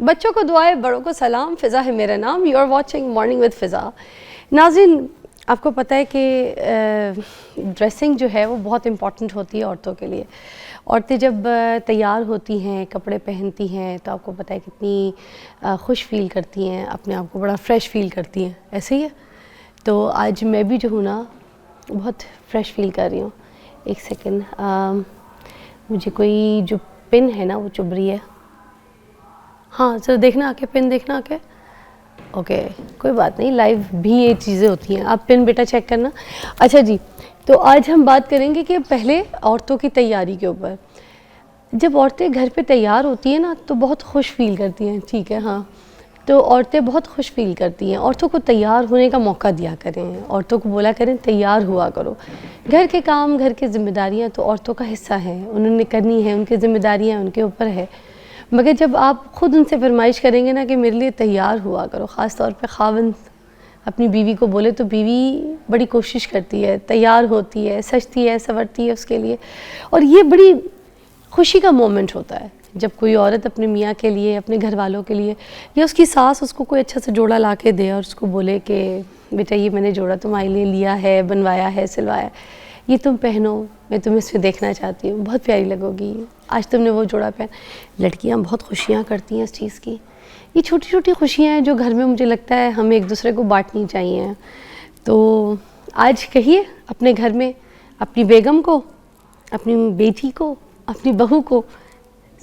बच्चों को दुआएं, बड़ों को सलाम। फ़िज़ा है मेरा नाम। You are watching morning with Fiza. नाज़रीन, आपको पता है कि ड्रेसिंग जो है वो बहुत इम्पॉर्टेंट होती है औरतों के लिए। औरतें जब तैयार होती हैं, कपड़े पहनती हैं, तो आपको पता है कितनी खुश फील करती हैं, अपने आप को बड़ा फ्रेश फील करती हैं। ऐसे ही है। तो आज मैं भी जो हूँ ना बहुत फ्रेश फील कर रही हूँ। एक सेकेंड, मुझे कोई जो पिन है ना वो चुभ रही है। हाँ सर, देखना आके, पिन देखना आके। ओके, कोई बात नहीं, लाइव भी ये चीज़ें होती हैं। आप पिन बेटा चेक करना। अच्छा जी, तो आज हम बात करेंगे कि पहले औरतों की तैयारी के ऊपर। जब औरतें घर पे तैयार होती हैं ना तो बहुत खुश फील करती हैं। ठीक है, हाँ, तो औरतें बहुत खुश फील करती हैं। औरतों को तैयार होने का मौका दिया करें, औरतों को बोला करें तैयार हुआ करो। घर के काम, घर की जिम्मेदारियाँ तो औरतों का हिस्सा हैं, उन्होंने करनी है, उनकी जिम्मेदारियाँ उनके ऊपर है। मगर जब आप ख़ुद उनसे फरमाइश करेंगे ना कि मेरे लिए तैयार हुआ करो, ख़ास तौर पे ख़ावंद अपनी बीवी को बोले तो बीवी बड़ी कोशिश करती है, तैयार होती है, सजती है, संवरती है उसके लिए। और ये बड़ी खुशी का मोमेंट होता है जब कोई औरत अपने मियाँ के लिए, अपने घर वालों के लिए, या उसकी सास उसको कोई अच्छा सा जोड़ा ला के दे और उसको बोले कि बेटा ये मैंने जोड़ा तुम्हारे लिए लिया है, बनवाया है, सिलवाया, ये तुम पहनो, मैं तुम्हें इसमें देखना चाहती हूँ, बहुत प्यारी लगोगी, आज तुमने वो जोड़ा पहन। लड़कियाँ बहुत खुशियाँ करती हैं इस चीज़ की। ये छोटी छोटी खुशियाँ हैं जो घर में मुझे लगता है हमें एक दूसरे को बांटनी चाहिए। तो आज कहिए अपने घर में अपनी बेगम को, अपनी बेटी को, अपनी बहू को,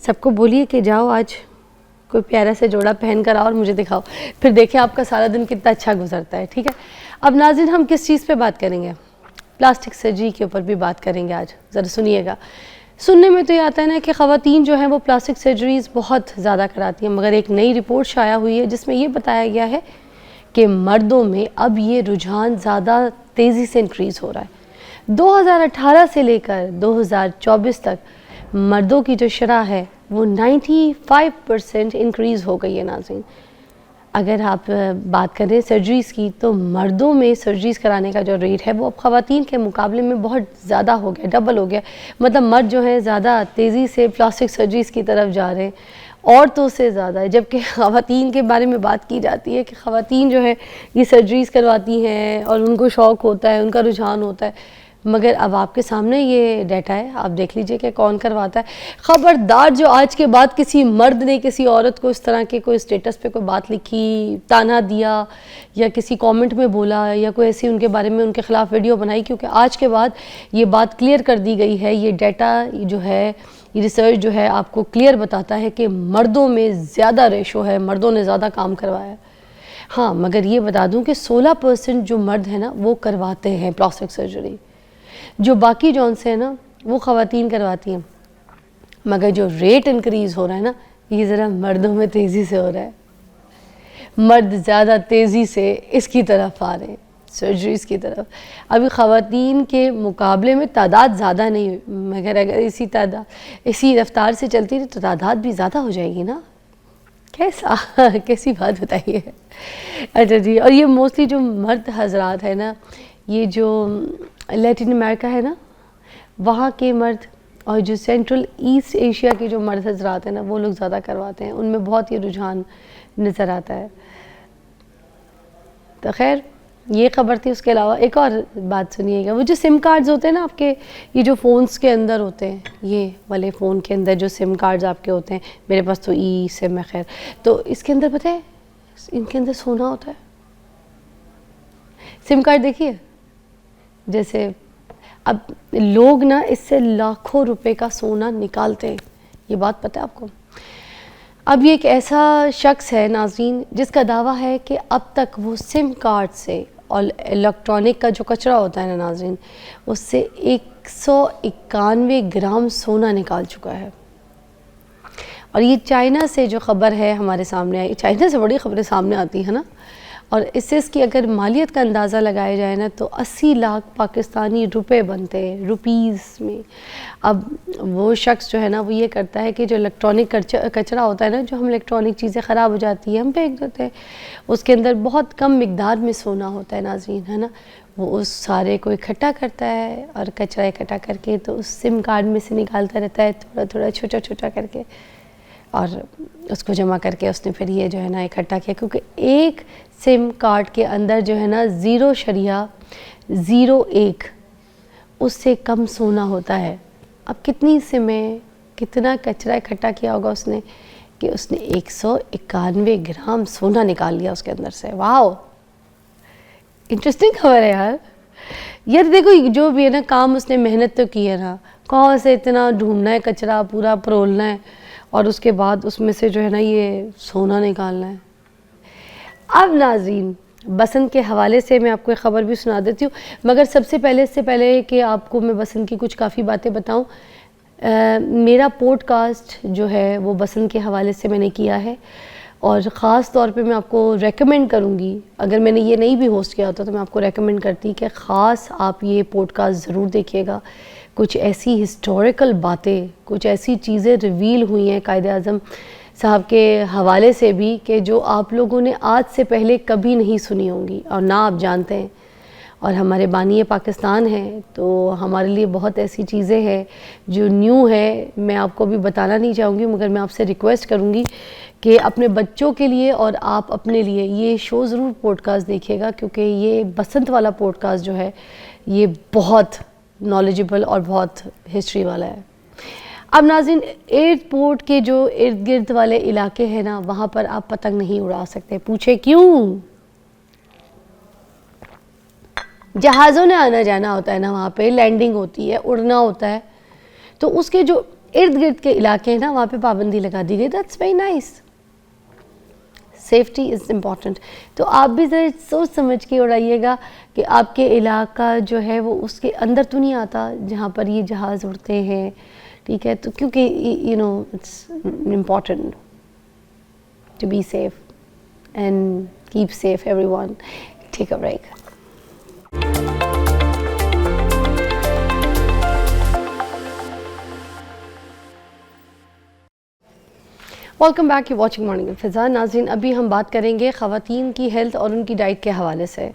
सबको बोलिए कि जाओ आज कोई प्यारा से जोड़ा पहन कर आओ और मुझे दिखाओ, फिर देखें आपका सारा दिन कितना अच्छा गुजरता है। ठीक है, अब नाज़रीन हम किस चीज़ पे बात करेंगे? प्लास्टिक सर्जरी के ऊपर भी बात करेंगे आज। ज़रा सुनिएगा। सुनने में तो ये आता है ना कि ख़वातीन जो हैं वो प्लास्टिक सर्जरीज़ बहुत ज़्यादा कराती हैं, मगर एक नई रिपोर्ट शाया हुई है जिसमें ये बताया गया है कि मर्दों में अब ये रुझान ज़्यादा तेज़ी से इंक्रीज़ हो रहा है। 2018 से लेकर 2024 तक मर्दों की जो शरह है वो 95% इंक्रीज़ हो गई है। नाज़रीन, अगर आप बात करें सर्जरीज़ की तो मर्दों में सर्जरीज़ कराने का जो रेट है वो अब ख़वातीन के मुकाबले में बहुत ज़्यादा हो गया, डबल हो गया। मतलब मर्द जो हैं ज़्यादा तेज़ी से प्लास्टिक सर्जरीज़ की तरफ जा रहे हैं औरतों से ज़्यादा है। जबकि ख़वातीन के बारे में बात की जाती है कि ख़वातीन जो है ये सर्जरीज़ करवाती हैं और उनको शौक़ होता है, उनका रुझान होता है, मगर अब आपके सामने ये डाटा है, आप देख लीजिए कि कौन करवाता है। ख़बरदार जो आज के बाद किसी मर्द ने किसी औरत को इस तरह के कोई स्टेटस पे कोई बात लिखी, ताना दिया या किसी कमेंट में बोला या कोई ऐसी उनके बारे में उनके ख़िलाफ़ वीडियो बनाई, क्योंकि आज के बाद ये बात क्लियर कर दी गई है। ये डाटा जो है, ये रिसर्च जो है आपको क्लियर बताता है कि मर्दों में ज़्यादा रेशो है, मर्दों ने ज़्यादा काम करवाया। हाँ, मगर ये बता दूँ कि 16% जो मर्द हैं ना वो करवाते हैं प्लास्टिक सर्जरी, जो बाकी जौन से हैं ना वो ख़वातीन करवाती हैं। मगर जो रेट इंक्रीज़ हो रहा है ना ये ज़रा मर्दों में तेज़ी से हो रहा है। मर्द ज़्यादा तेज़ी से इसकी तरफ आ रहे हैं, सर्जरीज़ की तरफ। अभी ख़वातीन के मुकाबले में तादाद ज़्यादा नहीं, मगर अगर इसी रफ्तार से चलती रही तो तादाद भी ज़्यादा हो जाएगी ना। कैसा कैसी बात बताइए। अच्छा जी, और ये मोस्टली जो मर्द हजरात है ना, ये जो लैटिन अमेरिका है ना वहाँ के मर्द और जो सेंट्रल ईस्ट एशिया के जो मर्द हजरात हैं ना वो लोग ज़्यादा करवाते हैं, उनमें बहुत ये रुझान नज़र आता है। तो खैर ये ख़बर थी। उसके अलावा एक और बात सुनिएगा, वो जो सिम कार्ड्स होते हैं ना आपके, ये जो फ़ोन्स के अंदर होते हैं, ये वाले फ़ोन के अंदर जो सिम कार्ड्स आपके होते हैं, मेरे पास तो ई सिम है खैर, तो इसके अंदर पता है इनके अंदर सोना होता है। सिम कार्ड देखिए, जैसे अब लोग ना इससे लाखों रुपए का सोना निकालते हैं, ये बात पता है आपको। अब ये एक ऐसा शख्स है नाज़रीन जिसका दावा है कि अब तक वो सिम कार्ड से और इलेक्ट्रॉनिक का जो कचरा होता है ना नाज़रीन, उससे 191 ग्राम सोना निकाल चुका है। और ये चाइना से जो ख़बर है हमारे सामने आई, चाइना से बड़ी ख़बरें सामने आती है ना, और इससे इसकी अगर मालियत का अंदाज़ा लगाया जाए ना तो 80 लाख पाकिस्तानी रुपए बनते हैं रुपीज़ में। अब वो शख्स जो है ना वो ये करता है कि जो इलेक्ट्रॉनिक कचरा होता है ना, जो हम इलेक्ट्रॉनिक चीज़ें ख़राब हो जाती है हम फेंक देते हैं, उसके अंदर बहुत कम मिकदार में सोना होता है नाज़रीन, है ना, वो उस सारे को इकट्ठा करता है और कचरा इकट्ठा करके तो उस सिम कार्ड में से निकालता रहता है थोड़ा थोड़ा छोटा छोटा करके। और उसको जमा करके उसने फिर ये जो है ना इकट्ठा किया, क्योंकि एक सिम कार्ड के अंदर जो है ना 0.01 उससे कम सोना होता है। अब कितनी सिमें, कितना कचरा इकट्ठा किया होगा उसने कि उसने 191 ग्राम सोना निकाल लिया उसके अंदर से। वाह, इंटरेस्टिंग खबर है यार। यार देखो जो भी है ना काम उसने मेहनत तो की है ना, कहाँ से इतना ढूंढना है, कचरा पूरा परोलना है और उसके बाद उसमें से जो है ना ये सोना निकालना है। अब नाज़रीन, बसंत के हवाले से मैं आपको एक ख़बर भी सुना देती हूँ, मगर सबसे पहले इससे पहले कि आपको मैं बसंत की कुछ काफ़ी बातें बताऊँ, मेरा पॉडकास्ट जो है वो बसंत के हवाले से मैंने किया है और ख़ास तौर पे मैं आपको रेकमेंड करूँगी, अगर मैंने ये नहीं भी होस्ट किया होता तो मैं आपको रेकमेंड करती कि ख़ास आप ये पॉडकास्ट ज़रूर देखिएगा। कुछ ऐसी हिस्टोरिकल बातें, कुछ ऐसी चीज़ें रिवील हुई हैं कायदे आज़म साहब के हवाले से भी कि जो आप लोगों ने आज से पहले कभी नहीं सुनी होंगी और ना आप जानते हैं। और हमारे बानी पाकिस्तान हैं तो हमारे लिए बहुत ऐसी चीज़ें हैं जो न्यू है, मैं आपको भी बताना नहीं चाहूँगी, मगर मैं आपसे रिक्वेस्ट करूँगी कि अपने बच्चों के लिए और आप अपने लिए ये शो ज़रूर पॉडकास्ट देखिएगा, क्योंकि ये बसंत वाला पॉडकास्ट जो है ये बहुत नॉलेजेबल और बहुत हिस्ट्री वाला है। अब नाज़रीन, एयरपोर्ट के जो इर्द गिर्द वाले इलाके हैं ना, वहाँ पर आप पतंग नहीं उड़ा सकते। पूछे क्यों? जहाज़ों ने आना जाना होता है ना, वहाँ पे लैंडिंग होती है, उड़ना होता है, तो उसके जो इर्द गिर्द के इलाके हैं ना वहाँ पे पाबंदी लगा दी गई। That's very nice, safety is important. तो आप भी ज़रा सोच समझ के उड़ाइएगा कि आपके इलाका जो है वो उसके अंदर तो नहीं आता जहाँ पर ये जहाज़ उड़ते हैं, ठीक है? तो क्योंकि you know it's important to be safe and keep safe everyone. Take a break. Welcome back, you watching morning with Fiza. नाज़रीन, अभी हम बात करेंगे ख़वातीन की हेल्थ और उनकी डाइट के हवाले से।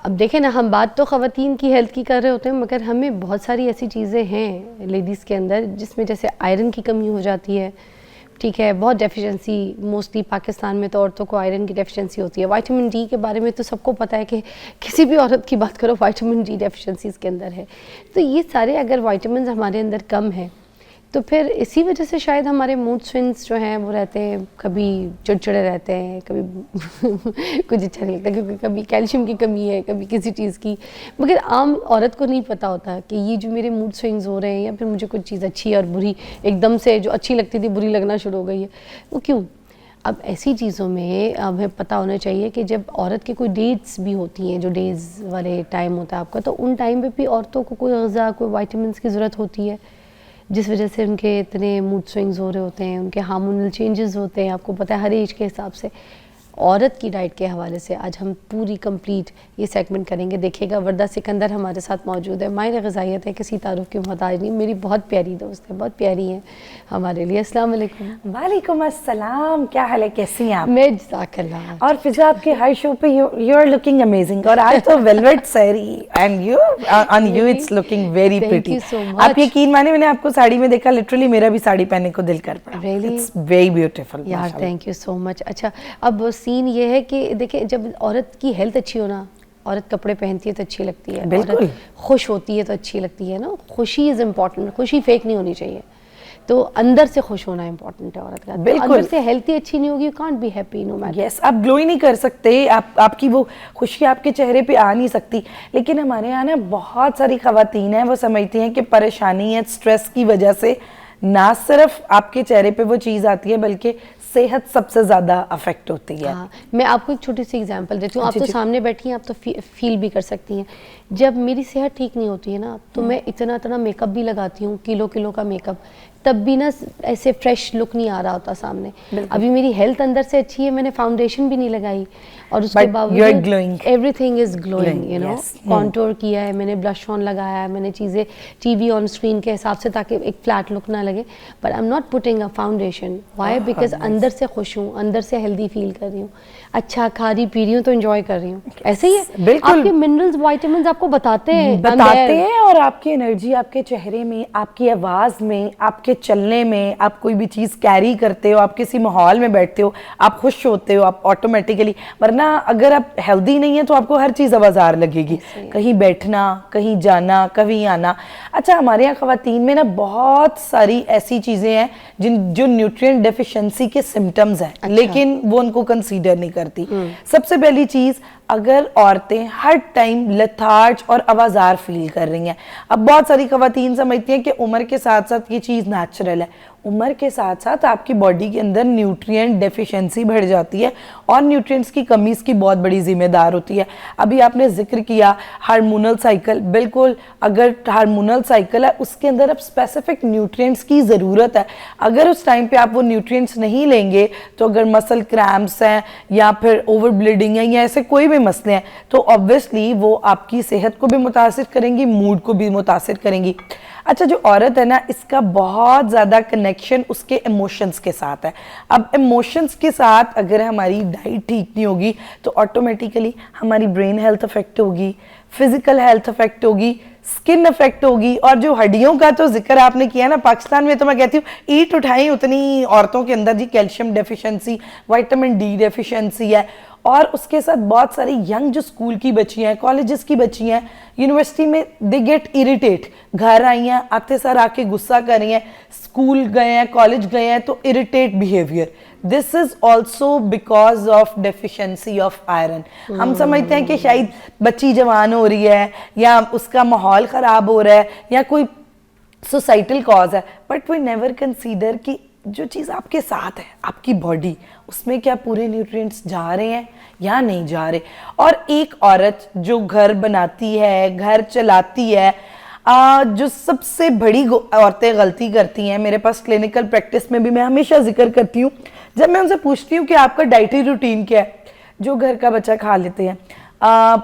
अब देखें ना, हम बात तो ख़वातीन की हेल्थ की कर रहे होते हैं, मगर हमें बहुत सारी ऐसी चीज़ें हैं लेडीज़ के अंदर जिसमें जैसे आयरन की कमी हो जाती है, ठीक है? बहुत डेफिशिएंसी, मोस्टली पाकिस्तान में तो औरतों को आयरन की डेफिशिएंसी होती है। विटामिन डी के बारे में तो सबको पता है कि किसी भी औरत की बात करो विटामिन डी डेफिशिएंसी इसके अंदर है। तो ये सारे अगर विटामिन हमारे अंदर कम है तो फिर इसी वजह से शायद हमारे मूड स्विंग्स जो हैं वो रहते हैं, कभी चिड़चिड़े रहते हैं, कभी कुछ अच्छा नहीं लगता, क्योंकि कभी कैल्शियम की कमी है, कभी किसी चीज़ की। मगर आम औरत को नहीं पता होता कि ये जो मेरे मूड स्विंग्स हो रहे हैं या फिर मुझे कुछ चीज़ अच्छी और बुरी एकदम से, जो अच्छी लगती थी बुरी लगना शुरू हो गई है, वो क्यों? अब ऐसी चीज़ों में हमें पता होना चाहिए कि जब औरत के कोई डेट्स भी होती हैं, जो डेज़ वाले टाइम होता है आपका, तो उन टाइम पे भी औरतों को कोई ग़िज़ा, कोई विटामिन्स की ज़रूरत होती है, जिस वजह से उनके इतने मूड स्विंग्स हो रहे होते हैं, उनके हार्मोनल चेंजेस होते हैं। आपको पता है हर एज के हिसाब से। औरत की डाइट के हवाले से आज हम पूरी कंप्लीट ये सेगमेंट करेंगे, देखिएगा। वर्दा सिकंदर हमारे साथ मौजूद है। माहिर ग़िज़ाइयत है, किसी तारुफ की मोहताज नहीं, मेरी बहुत प्यारी दोस्त है, बहुत प्यारी हैं हमारे लिए। अस्सलाम वालेकुम। वालेकुम अस्सलाम, क्या हाल है, कैसी हैं आप? मैं जज़ाकल्लाह। और फिज़ा, आपके हर शो पे यू आर लुकिंग अमेजिंग, और आज तो velvet sari and you on you it's looking very pretty. आप यकीन माने, मैंने आपको साड़ी में देखा, लिटरली मेरा भी साड़ी पहनने को दिल कर पड़ा। Really? इट्स वेरी ब्यूटीफुल यार, थैंक यू सो मच। अच्छा, अब सीन ये है कि देखिए, जब औरत की हेल्थ अच्छी हो ना, औरत कपड़े पहनती है तो अच्छी लगती है, औरत खुश होती है तो अच्छी लगती है ना। खुशी इज़ इम्पॉर्टेंट, खुशी फेक नहीं होनी चाहिए, तो अंदर से खुश होना इम्पोर्टेंट है औरत का। बिल्कुल, अंदर से हेल्थी अच्छी नहीं होगी, you can't be happy no matter. Yes, आप ग्लो ही नहीं कर सकते, आपकी वो खुशी आपके चेहरे पे आ नहीं सकती। लेकिन हमारे यहाँ ना बहुत सारी ख़वातीन हैं, वो समझती हैं कि परेशानी या स्ट्रेस की वजह से ना सिर्फ आपके चेहरे पे वो चीज़ आती है, बल्कि सेहत सबसे ज़्यादा अफेक्ट होती है। हाँ, मैं आपको एक छोटी सी एग्जांपल देती हूँ। आप तो सामने बैठी हैं, आप तो फील भी कर सकती हैं। जब मेरी सेहत ठीक नहीं होती है ना, तो मैं इतना मेकअप भी लगाती हूँ, किलो का मेकअप, तब भी ना ऐसे फ्रेश लुक नहीं आ रहा होता सामने। अभी मेरी हेल्थ अंदर से अच्छी है, मैंने फाउंडेशन भी नहीं लगाई और उसके बावजूद everything is glowing, you know. Contour किया है मैंने, ब्लश ऑन लगाया है मैंने, चीज़ें टीवी ऑन स्क्रीन के हिसाब से, ताकि एक फ्लैट लुक ना लगे। But I am not putting a foundation. Why? Because अंदर से खुश हूँ, अंदर से हेल्दी फील कर रही हूँ, अच्छा खा रही पी रही हूँ तो एंजॉय कर रही हूँ। ऐसे ही है, बिल्कुल। आपके मिनरल्स विटामिन्स आपको बताते हैं और आपकी एनर्जी आपके चेहरे में, आपकी आवाज़ में, आपके आपके चलने में, आप कोई भी चीज़ कैरी करते हो, आप किसी माहौल में बैठते हो, आप खुश होते हो, आप ऑटोमेटिकली, वरना अगर आप हेल्दी नहीं है तो आपको हर चीज़ आवाज़ार लगेगी, कहीं बैठना, कहीं जाना, कहीं आना। अच्छा, हमारे यहाँ ख़वातीन में ना बहुत सारी ऐसी चीज़ें हैं जो न्यूट्रिएंट डेफिशिएंसी के सिम्टम्स हैं, लेकिन वो उनको कंसीडर नहीं करती। सबसे पहली चीज़, अगर औरतें हर टाइम लेथार्ज और आवाज़ार फील कर रही हैं, अब बहुत सारी ख़वातीन समझती हैं कि उम्र के साथ साथ ये चीज़ नेचुरल है। उम्र के साथ साथ आपकी बॉडी के अंदर न्यूट्रिएंट डेफिशिएंसी बढ़ जाती है और न्यूट्रिएंट्स की कमी इसकी बहुत बड़ी जिम्मेदार होती है। अभी आपने जिक्र किया हार्मोनल साइकिल, बिल्कुल, अगर हार्मोनल साइकिल है उसके अंदर अब स्पेसिफिक न्यूट्रिएंट्स की ज़रूरत है। अगर उस टाइम पे आप वो न्यूट्रिएंट्स नहीं लेंगे तो अगर मसल क्रैम्प्स हैं या फिर ओवर ब्लीडिंग है या ऐसे कोई भी मसले हैं तो ऑब्वियसली वो आपकी सेहत को भी मुतासिर करेंगी, मूड को भी मुतासिर करेंगी। अच्छा, जो औरत है ना, इसका बहुत ज़्यादा कनेक्शन उसके इमोशंस के साथ है। अब इमोशंस के साथ अगर हमारी डाइट ठीक नहीं होगी तो ऑटोमेटिकली हमारी ब्रेन हेल्थ अफेक्ट होगी, फिजिकल हेल्थ अफेक्ट होगी, स्किन अफेक्ट होगी। और जो हड्डियों का तो जिक्र आपने किया ना, पाकिस्तान में तो मैं कहती हूँ ईट उठाई उतनी औरतों के अंदर जी calcium deficiency, vitamin D deficiency है। और उसके साथ बहुत सारी यंग जो स्कूल की बच्चियाँ हैं, कॉलेजेस की बच्चियाँ हैं, यूनिवर्सिटी में, दे गेट इरिटेट, घर आई हैं आते सर आके गुस्सा कर रही हैं, स्कूल गए हैं, कॉलेज गए हैं तो irritate behaviour, this is also because of deficiency of iron. हम समझते हैं कि शायद बच्ची जवान हो रही है या उसका माहौल ख़राब हो रहा है या कोई सोसाइटल कॉज है, बट वी नेवर कंसीडर कि जो चीज़ आपके साथ है, आपकी बॉडी, उसमें क्या पूरे न्यूट्रिएंट्स जा रहे हैं या नहीं जा रहे। और एक औरत जो घर बनाती है, घर चलाती है, जो सबसे बड़ी औरतें गलती करती हैं, मेरे पास क्लिनिकल प्रैक्टिस में भी मैं हमेशा जिक्र करती हूँ, जब मैं उनसे पूछती हूँ कि आपका डाइटरी रूटीन क्या है, जो घर का बच्चा खा लेते हैं।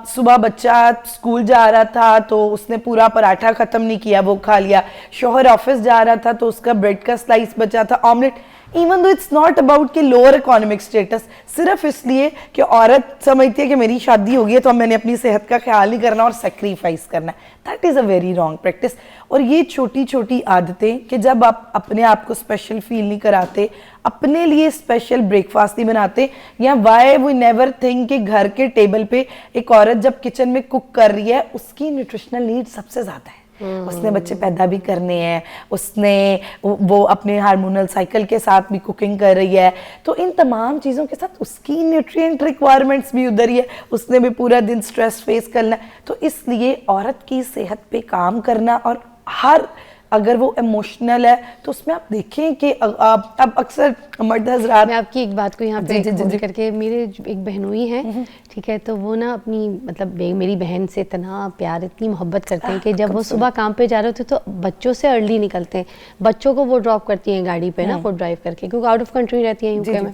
सुबह बच्चा स्कूल जा रहा था तो उसने पूरा पराठा ख़त्म नहीं किया, वो खा लिया। शौहर ऑफिस जा रहा था तो उसका ब्रेड का स्लाइस बचा था, omelette. Even though it's not about कि लोअर इकोनॉमिक स्टेटस, सिर्फ इसलिए कि औरत समझती है कि मेरी शादी हो गई है तो अब मैंने अपनी सेहत का ख्याल नहीं करना और सेक्रीफाइस करना है। That is a very wrong practice. और ये छोटी छोटी आदतें कि जब आप अपने आप को स्पेशल फील नहीं कराते, अपने लिए स्पेशल ब्रेकफास्ट नहीं बनाते, या वाई वी नेवर थिंक कि घर के टेबल पे एक औरत जब किचन में कुक कर रही है उसकी न्यूट्रिशनल नीड सबसे ज़्यादा है। उसने बच्चे पैदा भी करने हैं, उसने वो अपने हार्मोनल साइकिल के साथ भी कुकिंग कर रही है, तो इन तमाम चीज़ों के साथ उसकी न्यूट्रिएंट रिक्वायरमेंट्स भी उधर ही है, उसने भी पूरा दिन स्ट्रेस फेस करना है। तो इसलिए औरत की सेहत पे काम करना, और हर अगर वो इमोशनल है तो उसमें आप देखें कि अब अक्सर मर्द हजरात, मैं आपकी एक बात को यहाँ पे जिक्र करके, मेरे एक बहनोई हैं, ठीक है, तो वो ना अपनी मतलब मेरी बहन से इतना प्यार, इतनी मोहब्बत करते हैं कि जब वो सुबह काम पे जा रहे होते तो बच्चों से अर्ली निकलते हैं, बच्चों को वो ड्रॉप करती हैं गाड़ी पे ना, खुद ड्राइव करके, क्योंकि आउट ऑफ कंट्री रहती हैं यूके में।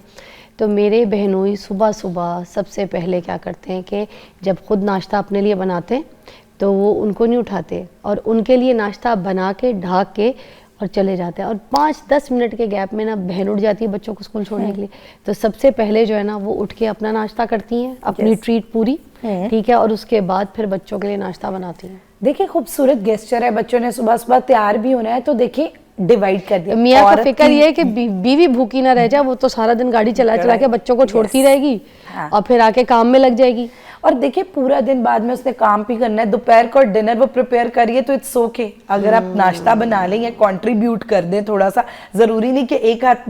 तो मेरे बहनोई सुबह सुबह सबसे पहले क्या करते हैं कि जब खुद नाश्ता अपने लिए बनाते हैं तो वो उनको नहीं उठाते और उनके लिए नाश्ता बना के ढाक के और चले जाते हैं, और 5-10 मिनट के गैप में ना बहन उठ जाती है बच्चों को स्कूल छोड़ने के लिए। तो सबसे पहले जो है ना वो उठ के अपना नाश्ता करती हैं, अपनी ट्रीट पूरी, ठीक है, और उसके बाद फिर बच्चों के लिए नाश्ता बनाती हैं। देखिए खूबसूरत गेस्चर है, बच्चों ने सुबह सुबह तैयार भी होना है तो देखिए डिवाइड कर दिया। मियाँ का फिक्र ये है कि बीवी भूखी ना रह जाए, वो तो सारा दिन गाड़ी चला चला के बच्चों को छोड़ती रहेगी और फिर आके काम में लग जाएगी। और देखिए पूरा दिन बाद में उसने काम भी करना है, दोपहर को डिनर वो प्रिपेयर करिए तो इट्स ओके। अगर आप नाश्ता बना लें या कंट्रीब्यूट कर दें थोड़ा सा, जरूरी नहीं कि एक हाथ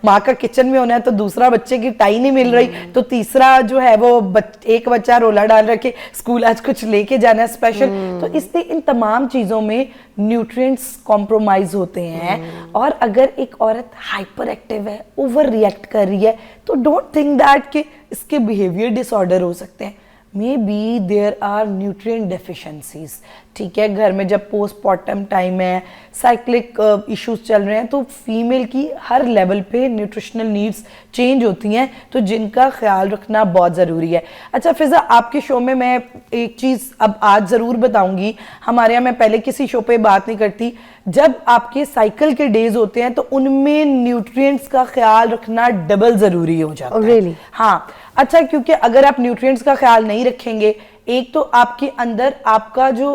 माँ का किचन में होना है तो दूसरा बच्चे की टाई नहीं मिल रही तो तीसरा जो है वो एक बच्चा रोला डाल रखे स्कूल आज कुछ लेके जाना है स्पेशल। तो इसलिए इन तमाम चीजों में न्यूट्रिएंट्स कॉम्प्रोमाइज होते हैं। और अगर एक औरत हाइपर एक्टिव है, ओवर रिएक्ट कर रही है, तो डोंट थिंक दैट कि इसके बिहेवियर डिसऑर्डर हो सकते हैं। Maybe there are nutrient deficiencies, ठीक है। घर में जब पोस्टमार्टम टाइम है, साइक्लिक इश्यूज चल रहे हैं, तो फीमेल की हर लेवल पे न्यूट्रिशनल नीड्स चेंज होती हैं, तो जिनका ख्याल रखना बहुत ज़रूरी है। अच्छा फिजा, आपके शो में मैं एक चीज़ अब आज ज़रूर बताऊंगी। हमारे यहाँ मैं पहले किसी शो पे बात नहीं करती, जब आपके साइकिल के डेज होते हैं तो उनमें न्यूट्रिएंट्स का ख्याल रखना डबल ज़रूरी हो जाता है। Really? हाँ, अच्छा, क्योंकि अगर आप न्यूट्रिएंट्स का ख्याल नहीं रखेंगे, एक तो आपके अंदर आपका जो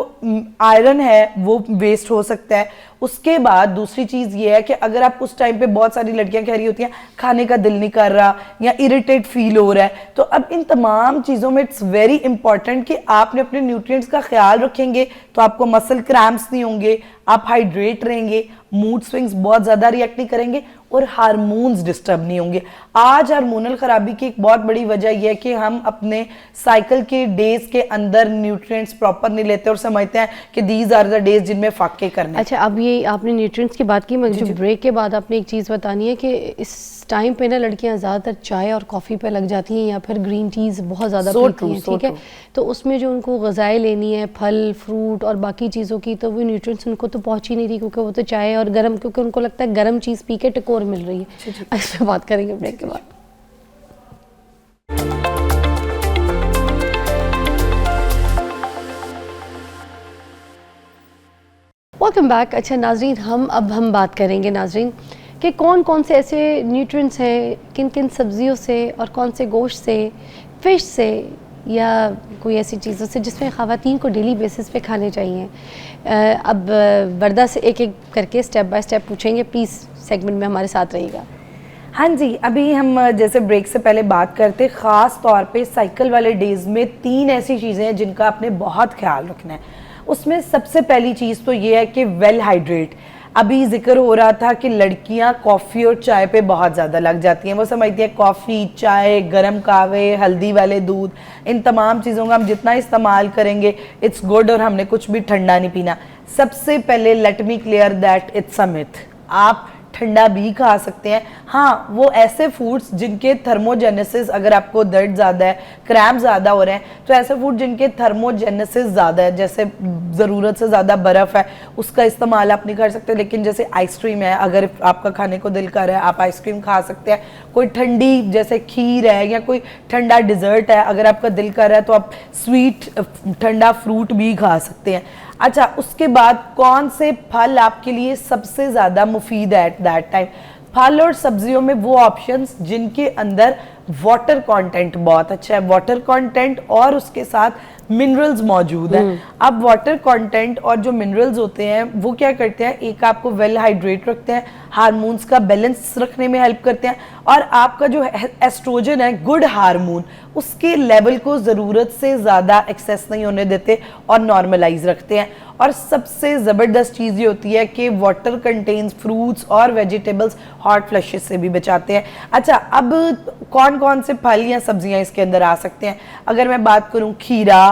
आयरन है वो वेस्ट हो सकता है, उसके बाद दूसरी चीज़ ये है कि अगर आप उस टाइम पे, बहुत सारी लड़कियां कह रही होती हैं खाने का दिल नहीं कर रहा या इरिटेट फील हो रहा है, तो अब इन तमाम चीज़ों में इट्स वेरी इंपॉर्टेंट कि आपने अपने न्यूट्रिएंट्स का ख्याल रखेंगे तो आपको मसल क्रैम्प्स नहीं होंगे, आप हाइड्रेट रहेंगे, मूड स्विंग्स बहुत ज़्यादा रिएक्ट नहीं करेंगे और हार्मोन्स डिस्टर्ब नहीं होंगे। आज हार्मोनल खराबी की एक बहुत बड़ी वजह यह है कि हम अपने साइकिल के डेज के अंदर न्यूट्रिएंट्स प्रॉपर नहीं लेते और समझते हैं कि दीज आर द डेज जिनमें फाके करने। अच्छा, अब ये आपने न्यूट्रिएंट्स की बात की, मुझे जो ब्रेक के बाद आपने एक चीज़ बतानी है कि इस टाइम पे ना लड़कियां ज़्यादातर चाय और कॉफ़ी पे लग जाती हैं या फिर ग्रीन टीज़ बहुत ज़्यादा पीती हैं, ठीक है, तो उसमें जो उनको ग़िज़ाएँ लेनी है, फल फ्रूट और बाकी चीज़ों की, तो वो न्यूट्रिएंट्स उनको तो पहुँच ही नहीं रही क्योंकि वो तो चाय और गर्म, क्योंकि उनको लगता है गर्म चीज़ पी के टिकोर मिल रही है। इस पर बात करेंगे ब्रेक के बाद। Welcome back. अच्छा नाजरीन, हम बात करेंगे नाजरीन कि कौन कौन से ऐसे न्यूट्रिएंट्स हैं, किन किन सब्जियों से और कौन से गोश्त से, फ़िश से या कोई ऐसी चीज़ों से जिसमें ख़वातीन को डेली बेसिस पे खाने चाहिए। अब वर्दा से एक एक करके स्टेप बाय स्टेप पूछेंगे, प्लीज़ सेगमेंट में हमारे साथ रहिएगा। हाँ जी, अभी हम जैसे ब्रेक से पहले बात करते, ख़ास तौर पे साइकिल वाले डेज़ में 3 ऐसी चीज़ें हैं जिनका आपने बहुत ख्याल रखना है। उसमें सबसे पहली चीज़ तो ये है कि वेल हाइड्रेट। अभी जिक्र हो रहा था कि लड़कियां कॉफ़ी और चाय पे बहुत ज़्यादा लग जाती हैं, वो समझती हैं कॉफ़ी, चाय, गरम कहवे, हल्दी वाले दूध, इन तमाम चीज़ों का हम जितना इस्तेमाल करेंगे इट्स गुड और हमने कुछ भी ठंडा नहीं पीना। सबसे पहले let me clear that it's a myth. आप ठंडा भी खा सकते हैं। हाँ, वो ऐसे फूड्स जिनके थर्मोजेनेसिस, अगर आपको दर्द ज़्यादा है, क्रैम्प ज़्यादा हो रहे हैं, तो ऐसे फूड जिनके थर्मोजेनेसिस ज़्यादा है, जैसे ज़रूरत से ज़्यादा बर्फ़ है, उसका इस्तेमाल आप नहीं कर सकते। लेकिन जैसे आइसक्रीम है, अगर आपका खाने को दिल कर रहा है आप आइसक्रीम खा सकते हैं। कोई ठंडी जैसे खीर है या कोई ठंडा डिज़र्ट है, अगर आपका दिल कर रहा है तो आप स्वीट ठंडा फ्रूट भी खा सकते हैं। अच्छा, उसके बाद कौन से फल आपके लिए सबसे ज़्यादा मुफीद है एट दैट टाइम? फल और सब्जियों में वो ऑप्शंस जिनके अंदर वाटर कंटेंट बहुत अच्छा है, वाटर कंटेंट और उसके साथ मिनरल्स मौजूद हैं। अब वाटर कंटेंट और जो मिनरल्स होते हैं वो क्या करते हैं, एक आपको वेल हाइड्रेट रखते हैं, हार्मोन्स का बैलेंस रखने में हेल्प करते हैं और आपका जो एस्ट्रोजन है, गुड हार्मोन, उसके लेवल को ज़रूरत से ज़्यादा एक्सेस नहीं होने देते और नॉर्मलाइज रखते हैं। और सबसे ज़बरदस्त चीज़ ये होती है कि वाटर कंटेन्स फ्रूट्स और वेजिटेबल्स हॉट फ्लशेस से भी बचाते हैं। अच्छा, अब कौन कौन से फल या सब्जियां इसके अंदर आ सकते हैं? अगर मैं बात करूं, खीरा,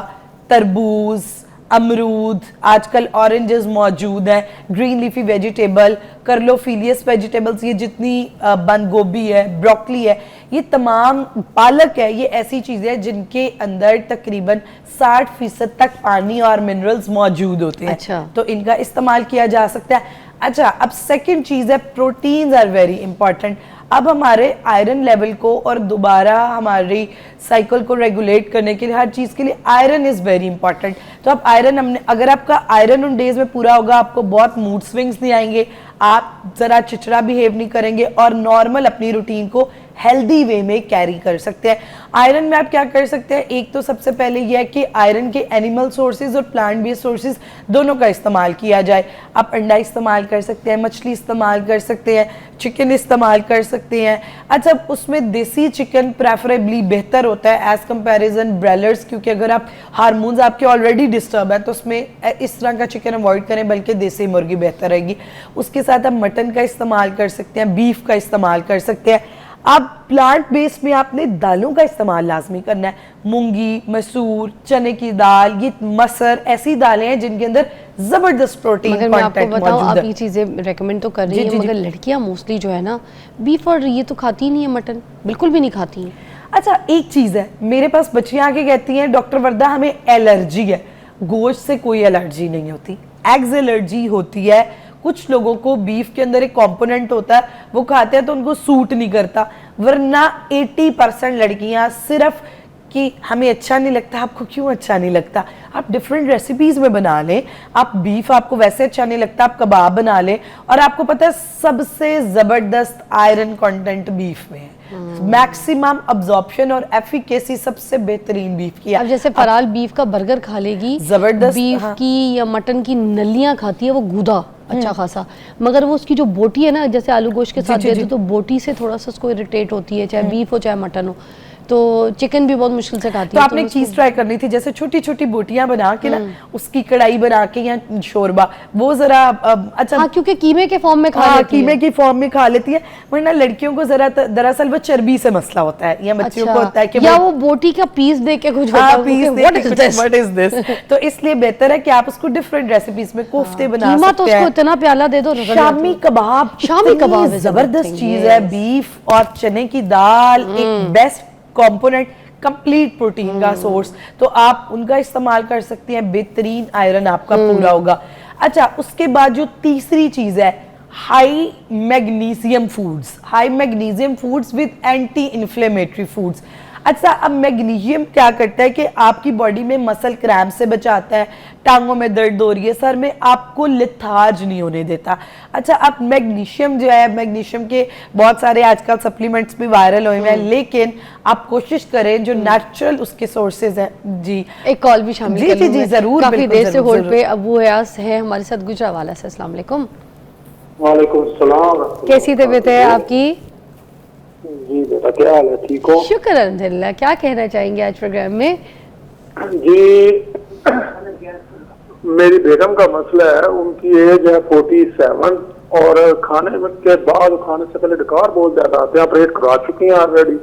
तरबूज, अमरूद, आजकल ऑरेंजेस मौजूद हैं, ग्रीन लीफी वेजिटेबल, कर्लोफिलियस वेजिटेबल्स, ये जितनी बंद गोभी है, ब्रोकली है, ये तमाम, पालक है, ये ऐसी चीज़ें हैं जिनके अंदर तकरीबन 60% तक पानी और मिनरल्स मौजूद होते हैं। अच्छा। तो इनका इस्तेमाल किया जा सकता है। अच्छा, अब सेकंड चीज़ है, प्रोटीन्स आर वेरी इंपॉर्टेंट। अब हमारे आयरन लेवल को और दोबारा हमारी साइकिल को रेगुलेट करने के लिए, हर चीज़ के लिए आयरन इज़ वेरी इंपॉर्टेंट। तो अब आयरन हमने, अगर आपका आयरन उन डेज में पूरा होगा, आपको बहुत मूड स्विंग्स नहीं आएंगे, आप ज़रा चिड़चिड़ा बिहेव नहीं करेंगे और नॉर्मल अपनी रूटीन को हेल्दी वे में कैरी कर सकते हैं। आयरन में आप क्या कर सकते हैं, एक तो सबसे पहले यह है कि आयरन के एनिमल सोर्सेज और प्लांट बेस्ड सोर्सेज दोनों का इस्तेमाल किया जाए। आप अंडा इस्तेमाल कर सकते हैं, मछली इस्तेमाल कर सकते हैं, चिकन इस्तेमाल कर सकते हैं। अच्छा, उसमें देसी चिकन प्रेफरेबली बेहतर होता है एज कंपैरिजन ब्रॉयलर्स, क्योंकि अगर आप हार्मोन्स आपके ऑलरेडी डिस्टर्ब है तो उसमें इस तरह का चिकन अवॉइड करें, बल्कि देसी मुर्गी बेहतर रहेगी। उसके साथ आप मटन का इस्तेमाल कर सकते हैं, बीफ का इस्तेमाल कर सकते हैं। अब प्लांट बेस्ड में आपने दालों का इस्तेमाल लाजमी करना है, मूंगी, मसूर, चने की दाल, ये मसर, ऐसी दालें हैं जिनके अंदर जबरदस्त प्रोटीन कंटेंट मौजूद है। मैं आपको बताऊं, आप ये चीज़ें रेकमेंड तो कर रही हैं, मगर लड़कियां मोस्टली जो है ना, बीफ और ये तो खाती नहीं है, मटन बिल्कुल भी नहीं खाती हैं। अच्छा, एक चीज़ है, मेरे पास बच्चियां आके कहती हैं डॉक्टर वर्दा हमें एलर्जी है। गोश्त से कोई एलर्जी नहीं होती, एग्स एलर्जी होती है। कुछ लोगों को बीफ के अंदर एक कंपोनेंट होता है, वो खाते हैं तो उनको सूट नहीं करता, वरना 80% लड़कियां सिर्फ कि हमें अच्छा नहीं लगता। आपको क्यों अच्छा नहीं लगता? आप डिफरेंट रेसिपीज़ में बना लें। आप बीफ आपको वैसे अच्छा नहीं लगता, आप कबाब बना लें। और आपको पता है सबसे ज़बरदस्त आयरन कंटेंट बीफ में है, मैक्सिमम अब्जॉर्प्शन और एफिकेसी सबसे बेहतरीन बीफ की है। अब जैसे फराल बीफ का बर्गर खा लेगी, जबरदस्त, बीफ की या मटन की नलियां खाती है, वो गूदा अच्छा खासा, मगर वो उसकी जो बोटी है ना, जैसे आलू गोश्त के साथ देते तो बोटी से थोड़ा सा उसको इरिटेट होती है, चाहे बीफ हो चाहे मटन हो, तो चिकन भी बहुत मुश्किल से खाती तो है। आपने एक चीज ट्राई करनी थी, जैसे छोटी छोटी बोटियां बना के ना उसकी कढ़ाई बना के या शोरबा, वो जरा अच्छा, हाँ, क्योंकि कीमे के फॉर्म में खा हाँ, लेती कीमे है। की फॉर्म में खा लेती है, वरना लड़कियों को जरा दरअसल वो चर्बी से मसला होता है, या बच्चियों को होता है कि या वो बोटी का पीस दे के कुछ व्हाट इज दिस, तो इसलिए बेहतर है कि आप उसको डिफरेंट रेसिपीज में कोफ्ते बना कीमा तो सकते उसको हैं। इतना प्याला दे दो, शामी कबाब, शामी कबाब जबरदस्त चीज है, बीफ और चने की दाल एक बेस्ट कंपोनेंट, कंप्लीट प्रोटीन का सोर्स, तो आप उनका इस्तेमाल कर सकती हैं, बेहतरीन आयरन आपका पूरा होगा। अच्छा, उसके बाद जो तीसरी चीज है, high magnesium foods, high magnesium foods with anti inflammatory foods. अच्छा, अब मैग्नीशियम क्या करता है कि आपकी बॉडी में मसल क्रैम्प से बचाता है, टांगों में दर्द हो रही है, सर में, आपको लिथार्ज नहीं होने देता। अच्छा, अब मैग्नीशियम जो है, मैग्नीशियम के बहुत सारे आजकल सप्लीमेंट्स भी वायरल हुए हैं, लेकिन आप कोशिश करें जो नेचुरल उसके सोर्सेज हैं। जी, एक कॉल भी शामिल जी जी जी जरूर, काफी देर से होल्ड पे अबू हयास है हमारे साथ गुजरावाला से। अस्सलाम वालेकुम। वालेकुम सलाम। कैसी तबीयत है आपकी? जी बेटा, क्या हाल है, ठीक हो? शुक्र अल्हम्दुलिल्लाह। क्या कहना चाहेंगे आज प्रोग्राम में? जी, मेरी बेगम का मसला है, उनकी एज है 47 और खाने के बाद, खाने से पहले डकार बहुत ज्यादा आते हैं, ऑपरेट करवा चुकी हैं ऑलरेडी,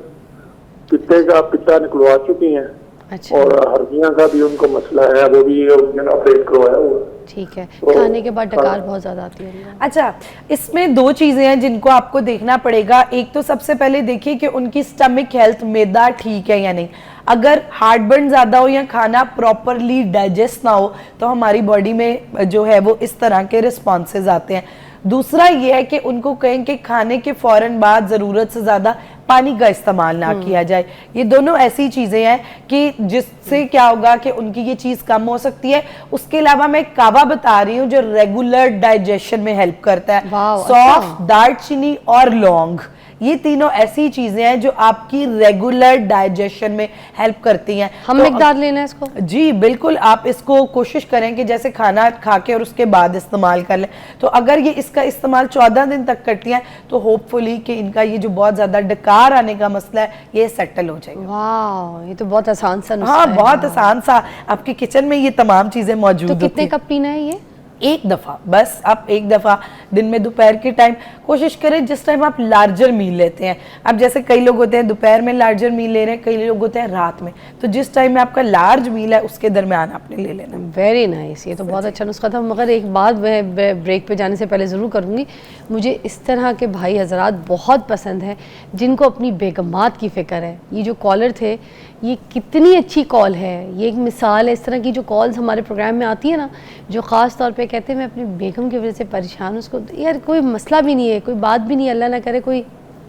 पित्ता निकलवा चुकी हैं। अच्छा। और हर्निया का भी उनको मसला है, वो भी ऑपरेट करवाया हुआ। ठीक है, खाने के बाद डकार बहुत ज्यादा आती है। अच्छा, इसमें दो चीजें हैं जिनको आपको देखना पड़ेगा। एक तो सबसे पहले देखिए कि उनकी स्टमक हेल्थ, मैदा ठीक है या नहीं। अगर हार्टबर्न ज्यादा हो या खाना प्रॉपरली डाइजेस्ट ना हो तो हमारी बॉडी में जो है वो इस तरह के रिस्पॉन्सेज आते हैं। दूसरा ये है कि उनको कहें कि खाने के फौरन बाद ज़रूरत से ज़्यादा पानी का इस्तेमाल ना किया जाए। ये दोनों ऐसी चीज़ें हैं कि जिससे क्या होगा कि उनकी ये चीज़ कम हो सकती है। उसके अलावा मैं कावा बता रही हूँ जो रेगुलर डाइजेशन में हेल्प करता है। सौंफ, दालचीनी और लौंग, ये तीनों ऐसी चीजें हैं जो आपकी रेगुलर डाइजेशन में हेल्प करती हैं। हम मिकदार लेना है इसको? जी बिल्कुल, आप इसको कोशिश करें कि जैसे खाना खा के और उसके बाद इस्तेमाल कर लें। तो अगर ये इसका इस्तेमाल 14 दिन तक करती हैं तो होपफुली कि इनका ये जो बहुत ज्यादा डकार आने का मसला है ये सेटल हो जाएगा। वाह, ये तो बहुत आसान सा नुस्खा हाँ, है। बहुत आसान सा, आपके किचन में ये तमाम चीजें मौजूद तो कितने कप पीना है ये? एक दफ़ा, बस आप एक दफ़ा दिन में दोपहर के टाइम कोशिश करें, जिस टाइम आप लार्जर मील लेते हैं। अब जैसे कई लोग होते हैं दोपहर में लार्जर मील ले रहे हैं, कई लोग होते हैं रात में, तो जिस टाइम में आपका लार्ज मील है उसके दरमियान आपने ले लेना। वेरी नाइस, ये तो बहुत अच्छा नुस्खा था। मगर एक बात मैं ब्रेक पे जाने से पहले ज़रूर करूँगी, मुझे इस तरह के भाई हजरात बहुत पसंद हैं जिनको अपनी बेगमात की फ़िक्र है। ये जो कॉलर थे, ये कितनी अच्छी कॉल है, ये एक मिसाल है। इस तरह की जो कॉल्स हमारे प्रोग्राम में आती है ना, जो ख़ास तौर पे कहते हैं मैं अपनी बेगम की वजह से परेशान हूँ, उसको यार कोई मसला भी नहीं है, कोई बात भी नहीं है, अल्लाह ना करे कोई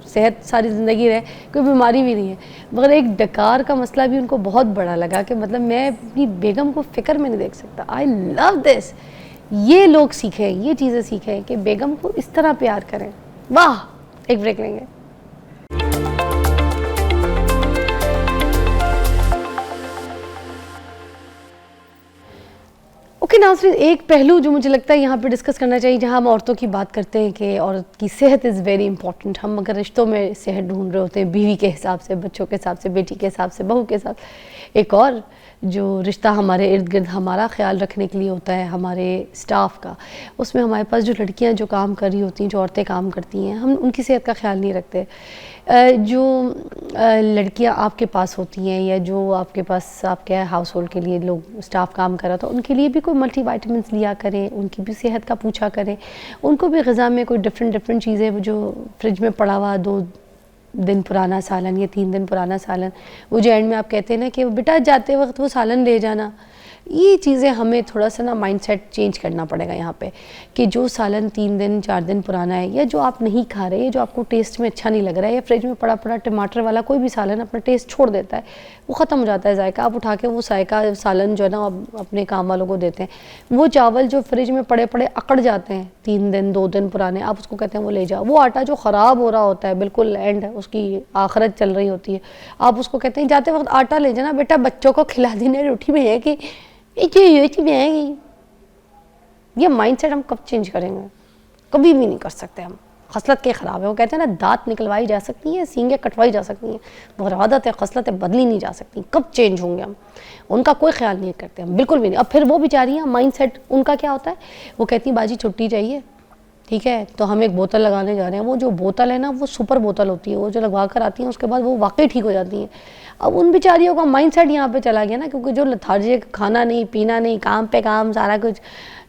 सेहत सारी ज़िंदगी रहे, कोई बीमारी भी नहीं है, मगर एक डकार का मसला भी उनको बहुत बड़ा लगा कि मतलब मैं अपनी बेगम को फ़िक्र में नहीं देख सकता। I love this. ये लोग सीखें, ये चीज़ें सीखें कि बेगम को इस तरह प्यार करें। वाह, एक ब्रेक लेंगे। ओके नाज़रीन, एक पहलू जो मुझे लगता है यहाँ पे डिस्कस करना चाहिए, जहाँ हम औरतों की बात करते हैं कि औरत की सेहत इज़ वेरी इंपॉर्टेंट। हम अगर रिश्तों में सेहत ढूंढ रहे होते हैं, बीवी के हिसाब से, बच्चों के हिसाब से, बेटी के हिसाब से, बहू के साथ, एक और जो रिश्ता हमारे इर्द गिर्द हमारा ख्याल रखने के लिए होता है हमारे स्टाफ का, उसमें हमारे पास जो लड़कियां जो काम कर रही होती हैं, जो औरतें काम करती हैं, हम उनकी सेहत का ख्याल नहीं रखते। जो लड़कियां आपके पास होती हैं या जो आपके पास आपके हाउस होल्ड के लिए लोग स्टाफ काम कर रहा था, उनके लिए भी कोई मल्टीविटामिन्स लिया करें, उनकी भी सेहत का पूछा करें, उनको भी ग़िज़ा में कोई डिफरेंट चीज़ें जो फ्रिज में पड़ा हुआ 2 दिन पुराना सालन या 3 दिन पुराना सालन, वो जो एंड में आप कहते हैं ना कि बेटा जाते वक्त वो सालन ले जाना, ये चीज़ें हमें थोड़ा सा ना माइंडसेट चेंज करना पड़ेगा यहाँ पे कि जो सालन 3 दिन 4 दिन पुराना है या जो आप नहीं खा रहे, जो आपको टेस्ट में अच्छा नहीं लग रहा है, या फ्रिज में पड़ा पड़ा टमाटर वाला कोई भी सालन अपना टेस्ट छोड़ देता है, वो ख़त्म हो जाता है जायका, आप उठा के वो जायका सालन जो है ना अपने काम वालों को देते हैं। वो चावल जो फ्रिज में पड़े पड़े अकड़ जाते हैं 3 दिन 2 दिन पुराने, आप उसको कहते हैं वो ले जाओ। वो आटा जो ख़राब हो रहा होता है, बिल्कुल एंड उसकी आखिरत चल रही होती है, आप उसको कहते हैं जाते वक्त आटा ले जाना बेटा, बच्चों को खिला देना रोटी में है कि ये माइंडसेट हम कब चेंज करेंगे? कभी भी नहीं कर सकते हम। खसलत के ख़राब है, वो कहते हैं ना दांत निकलवाई जा सकती हैं, सींगें कटवाई जा सकती हैं, मगर आदत है खसलतें बदली नहीं जा सकती। कब चेंज होंगे हम? उनका कोई ख्याल नहीं करते हम, बिल्कुल भी नहीं। अब फिर वो बेचारियाँ माइंडसेट उनका क्या होता है, वो कहती हैं बाजी छुट्टी चाहिए, ठीक है तो हम एक बोतल लगाने जा रहे हैं। वो जो बोतल है ना वो सुपर बोतल होती है, वो जो लगवा कर आती हैं उसके बाद वो वाकई ठीक हो जाती हैं। अब उन बेचारियों का माइंडसेट यहाँ पे चला गया ना, क्योंकि जो लथार्जिक, खाना नहीं पीना नहीं, काम पे काम सारा कुछ,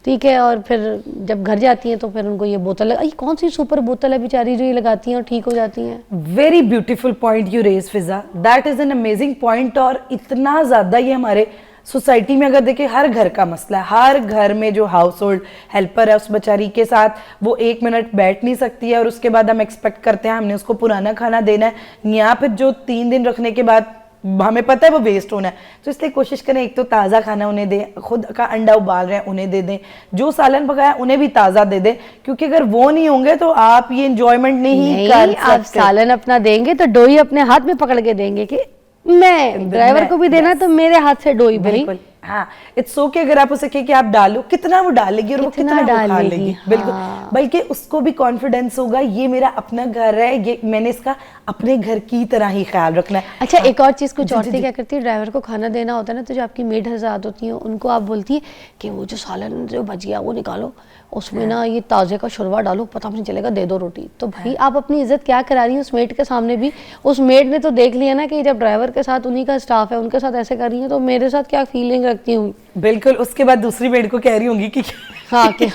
ठीक है। और फिर जब घर जाती हैं तो फिर उनको ये बोतल ये कौन सी सुपर बोतल है बेचारी जो ये लगाती हैं और ठीक हो जाती हैं। Very beautiful point you raise Fiza, that is an amazing point. और इतना ज़्यादा ये हमारे सोसाइटी में अगर देखें हर घर का मसला है, हर घर में जो हाउस होल्ड हेल्पर है उस बेचारी के साथ वो 1 मिनट बैठ नहीं सकती है और उसके बाद हम एक्सपेक्ट करते हैं हमने उसको पुराना खाना देना है, या फिर जो 3 दिन रखने के बाद हमें पता है वो वेस्ट होना है। तो इसलिए कोशिश करें एक तो ताज़ा खाना उन्हें दें, खुद का अंडा उबाल रहे हैं उन्हें दे दें, जो सालन पकाया उन्हें भी ताज़ा दे दें, क्योंकि अगर वो नहीं होंगे तो आप ये इंजॉयमेंट नहीं कर सकते। आप सालन अपना देंगे तो डोई अपने हाथ में पकड़ के देंगे कि मैं ड्राइवर को भी देना है तो मेरे हाथ से डोई भाई। बिल्कुल, हाँ इट्स ओके अगर आप उसे कहे कि आप डालो, कितना वो डालेगी और वो कितना डालेगी, बिल्कुल। बल्कि उसको भी कॉन्फिडेंस होगा ये मेरा अपना घर है, ये मैंने इसका अपने घर की तरह ही ख्याल रखना है। अच्छा एक और चीज़, कुछ औरतें क्या करती है, ड्राइवर को खाना देना होता है ना तो जो आपकी मेड हज़रात होती हैं उनको आप बोलती है कि वो जो सालन जो बच गया वो निकालो, उसमें ना ये ताज़े का शुरवा डालो, पता नहीं चलेगा, दे दो रोटी। तो भाई आप अपनी इज्जत क्या करा रही हैं उस मेड के सामने भी? उस मेड ने तो देख लिया ना कि जब ड्राइवर के साथ उन्हीं का स्टाफ है उनके साथ ऐसे कर रही है तो मेरे साथ क्या फीलिंग रखती हूँ। बिल्कुल, उसके बाद दूसरी मेड को कह रही होंगी कि हाँ कि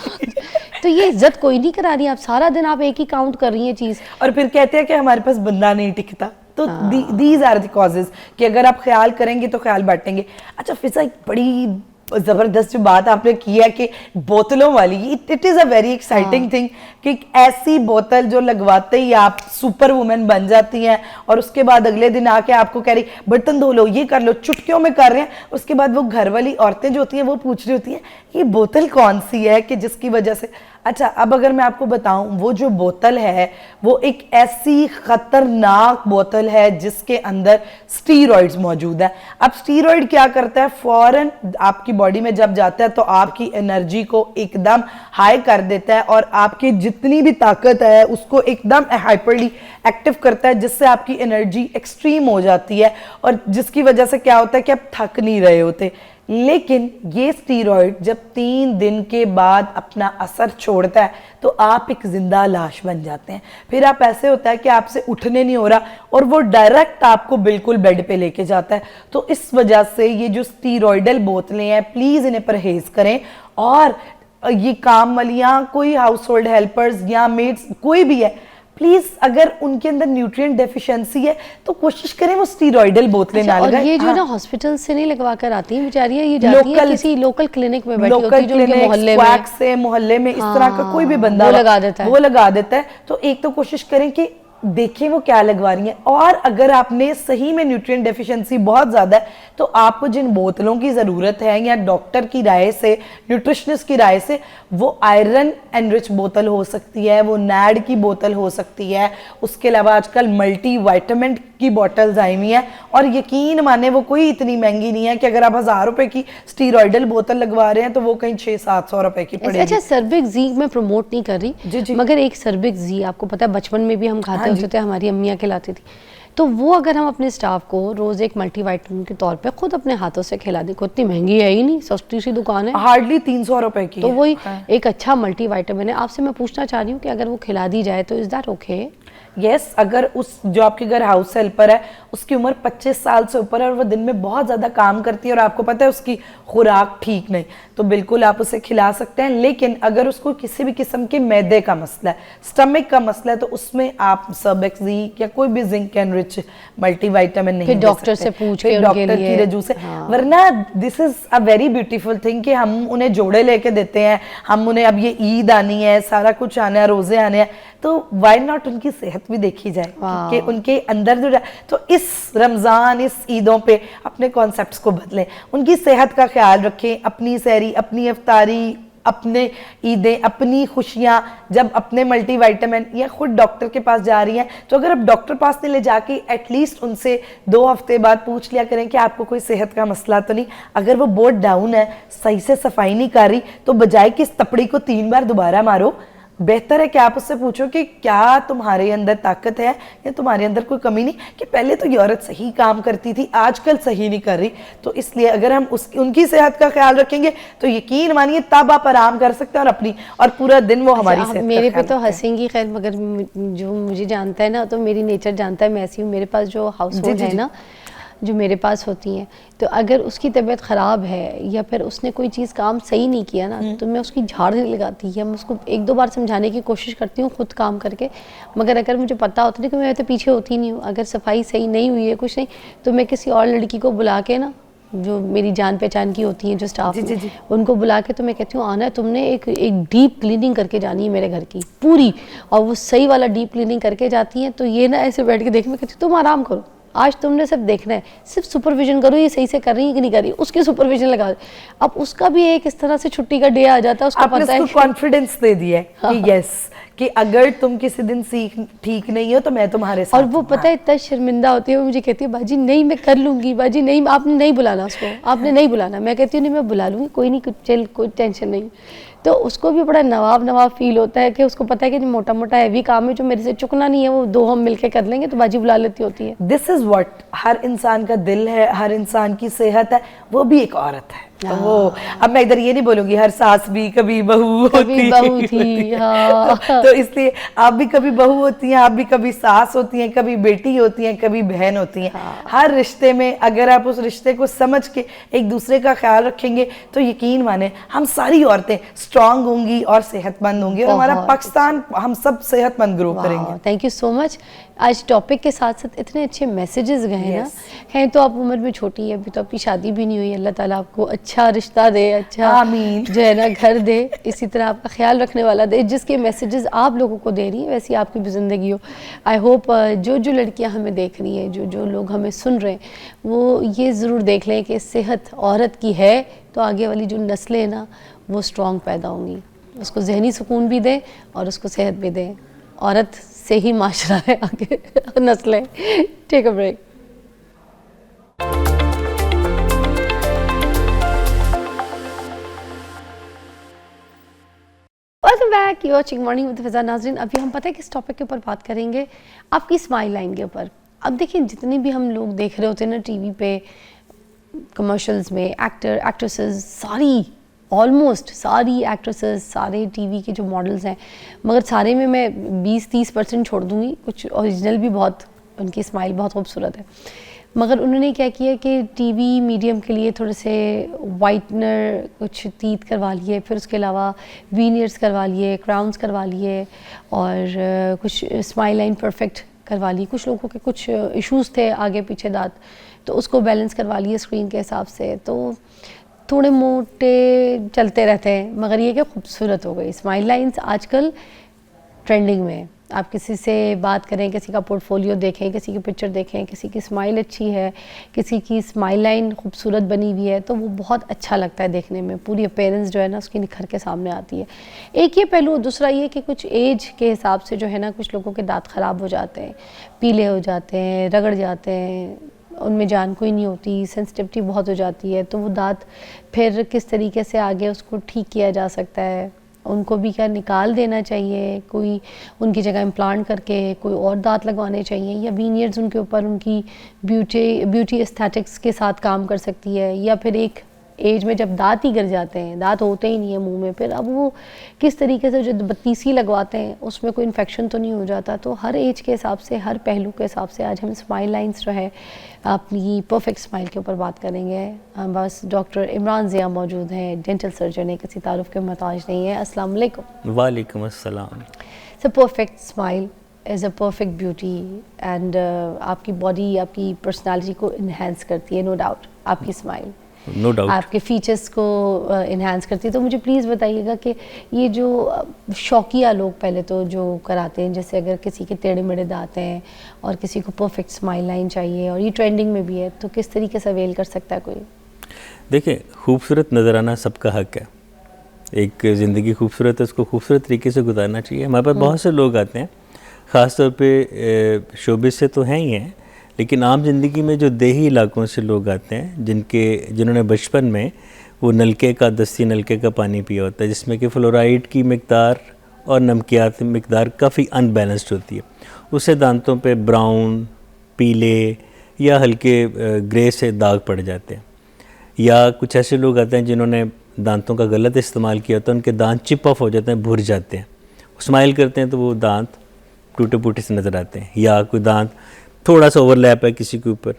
तो ये इज्जत कोई नहीं करा रही, आप सारा दिन आप एक ही काउंट कर रही हैं चीज़। और फिर कहते हैं कि हमारे पास बंदा नहीं टिकता। तो दीज आर द कॉजेज कि अगर आप ख्याल करेंगे तो ख्याल बांटेंगे। अच्छा फिजा एक बड़ी जबरदस्त जो बात आपने की है कि बोतलों वाली, it is a very exciting thing कि ऐसी बोतल जो लगवाते ही आप सुपर वुमेन बन जाती हैं और उसके बाद अगले दिन आके आपको कह रही बर्तन धो लो, ये कर लो, चुटकियों में कर रहे हैं। उसके बाद वो घर वाली औरतें जो होती हैं वो पूछ रही होती हैं ये बोतल कौन सी है कि जिसकी वजह से। अच्छा अब अगर मैं आपको बताऊं वो जो बोतल है वो एक ऐसी खतरनाक बोतल है जिसके अंदर स्टीरॉइड्स मौजूद है। अब स्टीरॉइड क्या करता है, फौरन आपकी बॉडी में जब जाता है तो आपकी एनर्जी को एकदम हाई कर देता है और आपकी जितनी भी ताकत है उसको एकदम हाइपरली एक्टिव करता है, जिससे आपकी एनर्जी एक्सट्रीम हो जाती है और जिसकी वजह से क्या होता है कि आप थक नहीं रहे होते। लेकिन ये स्टीरॉइड जब 3 दिन के बाद अपना असर छोड़ता है तो आप एक जिंदा लाश बन जाते हैं। फिर आप ऐसे होता है कि आपसे उठने नहीं हो रहा और वो डायरेक्ट आपको बिल्कुल बेड पे लेके जाता है। तो इस वजह से ये जो स्टीरॉइडल बोतलें हैं प्लीज़ इन्हें परहेज करें। और ये काम वालियाँ, कोई हाउस होल्ड हेल्पर्स या मेड्स कोई भी है, प्लीज अगर उनके अंदर न्यूट्रिएंट डेफिशिएंसी है तो कोशिश करें वो स्टीरॉइडल बोतलें ना लगाएं। और ये जो ना हॉस्पिटल से नहीं लगवा कर आती है बेचारियां, ये जाती है किसी लोकल क्लिनिक में बैठी होती है जो उनके मोहल्ले में, से मोहल्ले में इस तरह का कोई भी बंदा वो लगा देता है। तो एक तो कोशिश करें कि देखें वो क्या लगवा रही है। और अगर आपने सही में न्यूट्रिएंट डेफिशिएंसी बहुत ज़्यादा है तो आपको जिन बोतलों की ज़रूरत है या डॉक्टर की राय से, न्यूट्रिशनिस्ट की राय से, वो आयरन एनरिच बोतल हो सकती है, वो नैड की बोतल हो सकती है। उसके अलावा आजकल मल्टी वाइटामिन की बोतल्स आई हुई हैं और यकीन माने वो कोई इतनी महंगी नहीं है कि अगर आप 1000 रुपए की स्टीरॉइडल बोतल लगवा रहे हैं तो वो कहीं 600-700 रुपए की पड़ेगी। अच्छा सर्बिक जी मैं प्रमोट नहीं कर रही जी। मगर एक सर्बिक जी आपको पता है बचपन में भी हम खाते होते थे, हमारी अम्मियाँ खिलाती थी। तो वो अगर हम अपने स्टाफ को रोज एक मल्टीवाइटामिन के तौर पे खुद अपने हाथों से खिला दें, कोई इतनी महंगी है ही नहीं, सस्ती सी दुकान है, हार्डली 300 रुपए की। तो वही एक अच्छा मल्टीवाइटामिन है। आपसे मैं पूछना चाह रही हूँ कि अगर वो खिला दी जाए तो इज दैट ओके? यस, अगर उस जो आपके घर हाउस हेल्पर है उसकी उम्र 25 साल से ऊपर है और वो दिन में बहुत ज़्यादा काम करती है और आपको पता है उसकी खुराक ठीक नहीं, तो बिल्कुल आप उसे खिला सकते हैं। लेकिन अगर उसको किसी भी किस्म के मैदे का मसला है, स्टमक का मसला है, तो उसमें आप सर्बेक्सी या कोई भी जिंक एनरिच मल्टीविटामिन नहीं, डॉक्टर से पूछ के डॉक्टर की रजू से। वरना this is a very beautiful thing कि हम उन्हें जोड़े लेके देते हैं, हम उन्हें अब ये ईद आनी है, सारा कुछ आना है, रोजे आने हैं, तो वाई नॉट उनकी सेहत भी देखी जाए कि उनके अंदर जो, तो इस रमज़ान, इस ईदों पे अपने कॉन्सेप्ट्स को बदलें, उनकी सेहत का ख्याल रखें, अपनी सहरी, अपनी इफ्तारी अपने ईदें, अपनी खुशियाँ जब अपने मल्टीविटामिन या खुद डॉक्टर के पास जा रही हैं, तो अगर आप डॉक्टर पास नहीं ले जाके एटलीस्ट उनसे 2 हफ्ते बाद पूछ लिया करें कि आपको कोई सेहत का मसला तो नहीं। अगर वो बहुत डाउन है, सही से सफाई नहीं कर रही, तो बजाय कि इस तपड़ी को 3 बार दोबारा मारो, बेहतर है कि आप उससे पूछो कि क्या तुम्हारे अंदर ताकत है या तुम्हारे अंदर कोई कमी नहीं, कि पहले तो ये औरत सही काम करती थी, आजकल सही नहीं कर रही। तो इसलिए अगर हम उनकी सेहत का ख्याल रखेंगे तो यकीन मानिए तब आप आराम कर सकते हैं, और अपनी और पूरा दिन वो हमारी अच्छा, सेहत मेरे का पे तो हंसेंगी खैर, मगर जो मुझे जानता है ना, तो मेरी नेचर जानता है, मैं ऐसी हूँ। मेरे पास जो हाउस होल्ड है ना, जो मेरे पास होती हैं, तो अगर उसकी तबीयत ख़राब है या फिर उसने कोई चीज़ काम सही नहीं किया ना, तो मैं उसकी झाड़ नहीं लगाती, या मैं उसको 1-2 बार समझाने की कोशिश करती हूँ खुद काम करके। मगर अगर मुझे पता होता है कि मैं तो पीछे होती नहीं हूँ, अगर सफाई सही नहीं हुई है, कुछ नहीं, तो मैं किसी और लड़की को बुला के ना, जो मेरी जान पहचान की होती हैं, जो स्टाफ में, उनको बुला के तो मैं कहती हूँ आना है, तुमने एक डीप क्लीनिंग करके जानी है मेरे घर की पूरी। और वो सही वाला डीप क्लीनिंग करके जाती हैं, तो ये ना ऐसे बैठ के देख, मैं कहती हूँ तुम आराम करो, आज तुमने सिर्फ देखना है, सिर्फ सुपरविजन करो, ये सही से कर रही है कि नहीं कर रही, उसकी सुपरविजन लगा दो। अब उसका भी एक इस तरह से छुट्टी का डे आ जाता है, उसको पता है, कॉन्फिडेंस दे दिया है कि यस, कि अगर तुम किसी दिन ठीक नहीं हो तो मैं तुम्हारे साथ। और वो पता है इतना शर्मिंदा होती है, वो मुझे कहती है बाजी नहीं मैं कर लूंगी, बाजी नहीं, आपने नहीं बुलाना उसको, आपने नहीं बुलाना। मैं कहती हूँ नहीं मैं बुला लूंगी, कोई नहीं, कुछ चल, कोई टेंशन नहीं। तो उसको भी बड़ा नवाब फील होता है कि उसको पता है कि मोटा मोटा हैवी काम है जो मेरे से चुकना नहीं है, वो 2 हम मिलके कर लेंगे, तो बाजी बुला लेती होती है। दिस इज व्हाट हर इंसान का दिल है, हर इंसान की सेहत है, वो भी एक औरत है। तो वो अब मैं इधर ये नहीं बोलूंगी हर सास भी कभी बहू थी। हाँ। तो इसलिए आप भी कभी बहू होती हैं, आप भी कभी सास होती हैं, कभी बेटी होती हैं, कभी बहन होती हैं। हाँ। हर रिश्ते में अगर आप उस रिश्ते को समझ के एक दूसरे का ख्याल रखेंगे तो यकीन माने हम सारी औरतें स्ट्रांग होंगी और सेहतमंद होंगी, और हमारा पाकिस्तान, हम सब सेहतमंद ग्रो करेंगे। Thank you so much. आज टॉपिक के साथ साथ इतने अच्छे मैसेजेस गए हैं ना, हैं तो आप उम्र में छोटी है, अभी तो आपकी शादी भी नहीं हुई, अल्लाह ताला आपको अच्छा रिश्ता दे, अच्छा आमीन, जो है ना घर दे, इसी तरह आपका ख्याल रखने वाला दे, जिसके मैसेजेस आप लोगों को दे रही हैं वैसी आपकी भी ज़िंदगी हो। आई होप जो लड़कियां हमें देख रही हैं, जो लोग हमें सुन रहे हैं, वो ये ज़रूर देख लें कि सेहत औरत की है तो आगे वाली जो नस्लें हैं ना वो स्ट्रॉन्ग पैदा होंगी, उसको जहनी सुकून भी दें और उसको सेहत भी दें। औरत से ही माशरा है आगे नस्लें। Take a break. Welcome back, you watching morning with Fiza. नाज़रीन, अभी हम पता है किस टॉपिक के ऊपर बात करेंगे, आपकी स्माइल लाइन के ऊपर। अब देखिए जितने भी हम लोग देख रहे होते हैं ना टीवी पे, कमर्शियल्स में, एक्टर एक्ट्रेसेस, सारी ऑलमोस्ट सारी एक्ट्रेसेस, सारे टीवी के जो मॉडल्स हैं, मगर सारे में मैं 20-30% छोड़ दूंगी, कुछ ओरिजिनल भी बहुत, उनकी स्माइल बहुत खूबसूरत है, मगर उन्होंने क्या किया कि टीवी मीडियम के लिए थोड़े से वाइटनर, कुछ तीत करवा लिए, फिर उसके अलावा वीनियर्स करवा लिए, क्राउन्स करवा लिए, और कुछ स्माइल लाइन परफेक्ट करवा ली। कुछ लोगों के कुछ इश्यूज़ थे आगे पीछे दांत, तो उसको बैलेंस करवा लिए स्क्रीन के हिसाब से, तो थोड़े मोटे चलते रहते हैं, मगर ये क्या खूबसूरत हो गई स्माइल लाइंस। आजकल ट्रेंडिंग में आप किसी से बात करें, किसी का पोर्टफोलियो देखें, किसी की पिक्चर देखें, किसी की स्माइल अच्छी है, किसी की स्माइल लाइन खूबसूरत बनी हुई है, तो वो बहुत अच्छा लगता है देखने में, पूरी अपीयरेंस जो है ना उसकी निखर के सामने आती है। एक ये पहलू, दूसरा ये कि कुछ एज के हिसाब से जो है ना कुछ लोगों के दांत ख़राब हो जाते हैं, पीले हो जाते हैं, रगड़ जाते हैं, उनमें जान कोई नहीं होती, सेंसिटिविटी बहुत हो जाती है, तो वो दांत फिर किस तरीके से आगे उसको ठीक किया जा सकता है, उनको भी क्या निकाल देना चाहिए, कोई उनकी जगह इम्प्लांट करके कोई और दांत लगवाने चाहिए, या वीनियर्स उनके ऊपर उनकी ब्यूटी एस्थेटिक्स के साथ काम कर सकती है, या फिर एक एज में जब दांत ही गिर जाते हैं, दांत होते ही नहीं है मुंह में, फिर अब वो किस तरीके से जो बत्तीसी लगवाते हैं उसमें कोई इन्फेक्शन तो नहीं हो जाता। तो हर एज के हिसाब से, हर पहलू के हिसाब से आज हम स्माइल लाइंस जो है अपनी परफेक्ट स्माइल के ऊपर बात करेंगे। हम बस डॉक्टर इमरान ज़िया मौजूद हैं, डेंटल सर्जन है, किसी तारुफ के मोहताज नहीं है। अस्सलाम वालेकुम। वालेकुम अस्सलाम। So perfect smile is a perfect beauty and आपकी बॉडी, आपकी पर्सनैलिटी को इन्हेंस करती है, नो डाउट आपकी स्माइल नो डाउट आपके फीचर्स को इन्हांस करती है। तो मुझे प्लीज़ बताइएगा कि ये जो शौकिया लोग पहले तो जो कराते हैं, जैसे अगर किसी के टेढ़े मेढ़े दांत हैं और किसी को परफेक्ट स्माइल लाइन चाहिए और ये ट्रेंडिंग में भी है, तो किस तरीके से अवेल कर सकता है कोई? देखिए, खूबसूरत नज़र आना सबका हक है, एक ज़िंदगी खूबसूरत है, उसको खूबसूरत तरीके से गुजारना चाहिए। हमारे पास बहुत से लोग आते हैं, ख़ास तौर पे शोबिस से तो हैं ही हैं, लेकिन आम ज़िंदगी में जो देही इलाकों से लोग आते हैं जिन्होंने बचपन में वो नलके का, दस्ती नलके का पानी पिया होता है, जिसमें कि फ्लोराइड की मिकदार और नमकियात की मिकदार काफ़ी अनबैलेंस्ड होती है। उससे दांतों पे ब्राउन, पीले या हल्के ग्रे से दाग पड़ जाते हैं। या कुछ ऐसे लोग आते हैं जिन्होंने दांतों का गलत इस्तेमाल किया होता है, उनके दांत चिप ऑफ हो जाते हैं, भुर जाते हैं। स्माइल करते हैं तो वो दांत टूटे फूटे से नज़र आते हैं। या कोई दांत थोड़ा सा ओवरलैप है किसी के ऊपर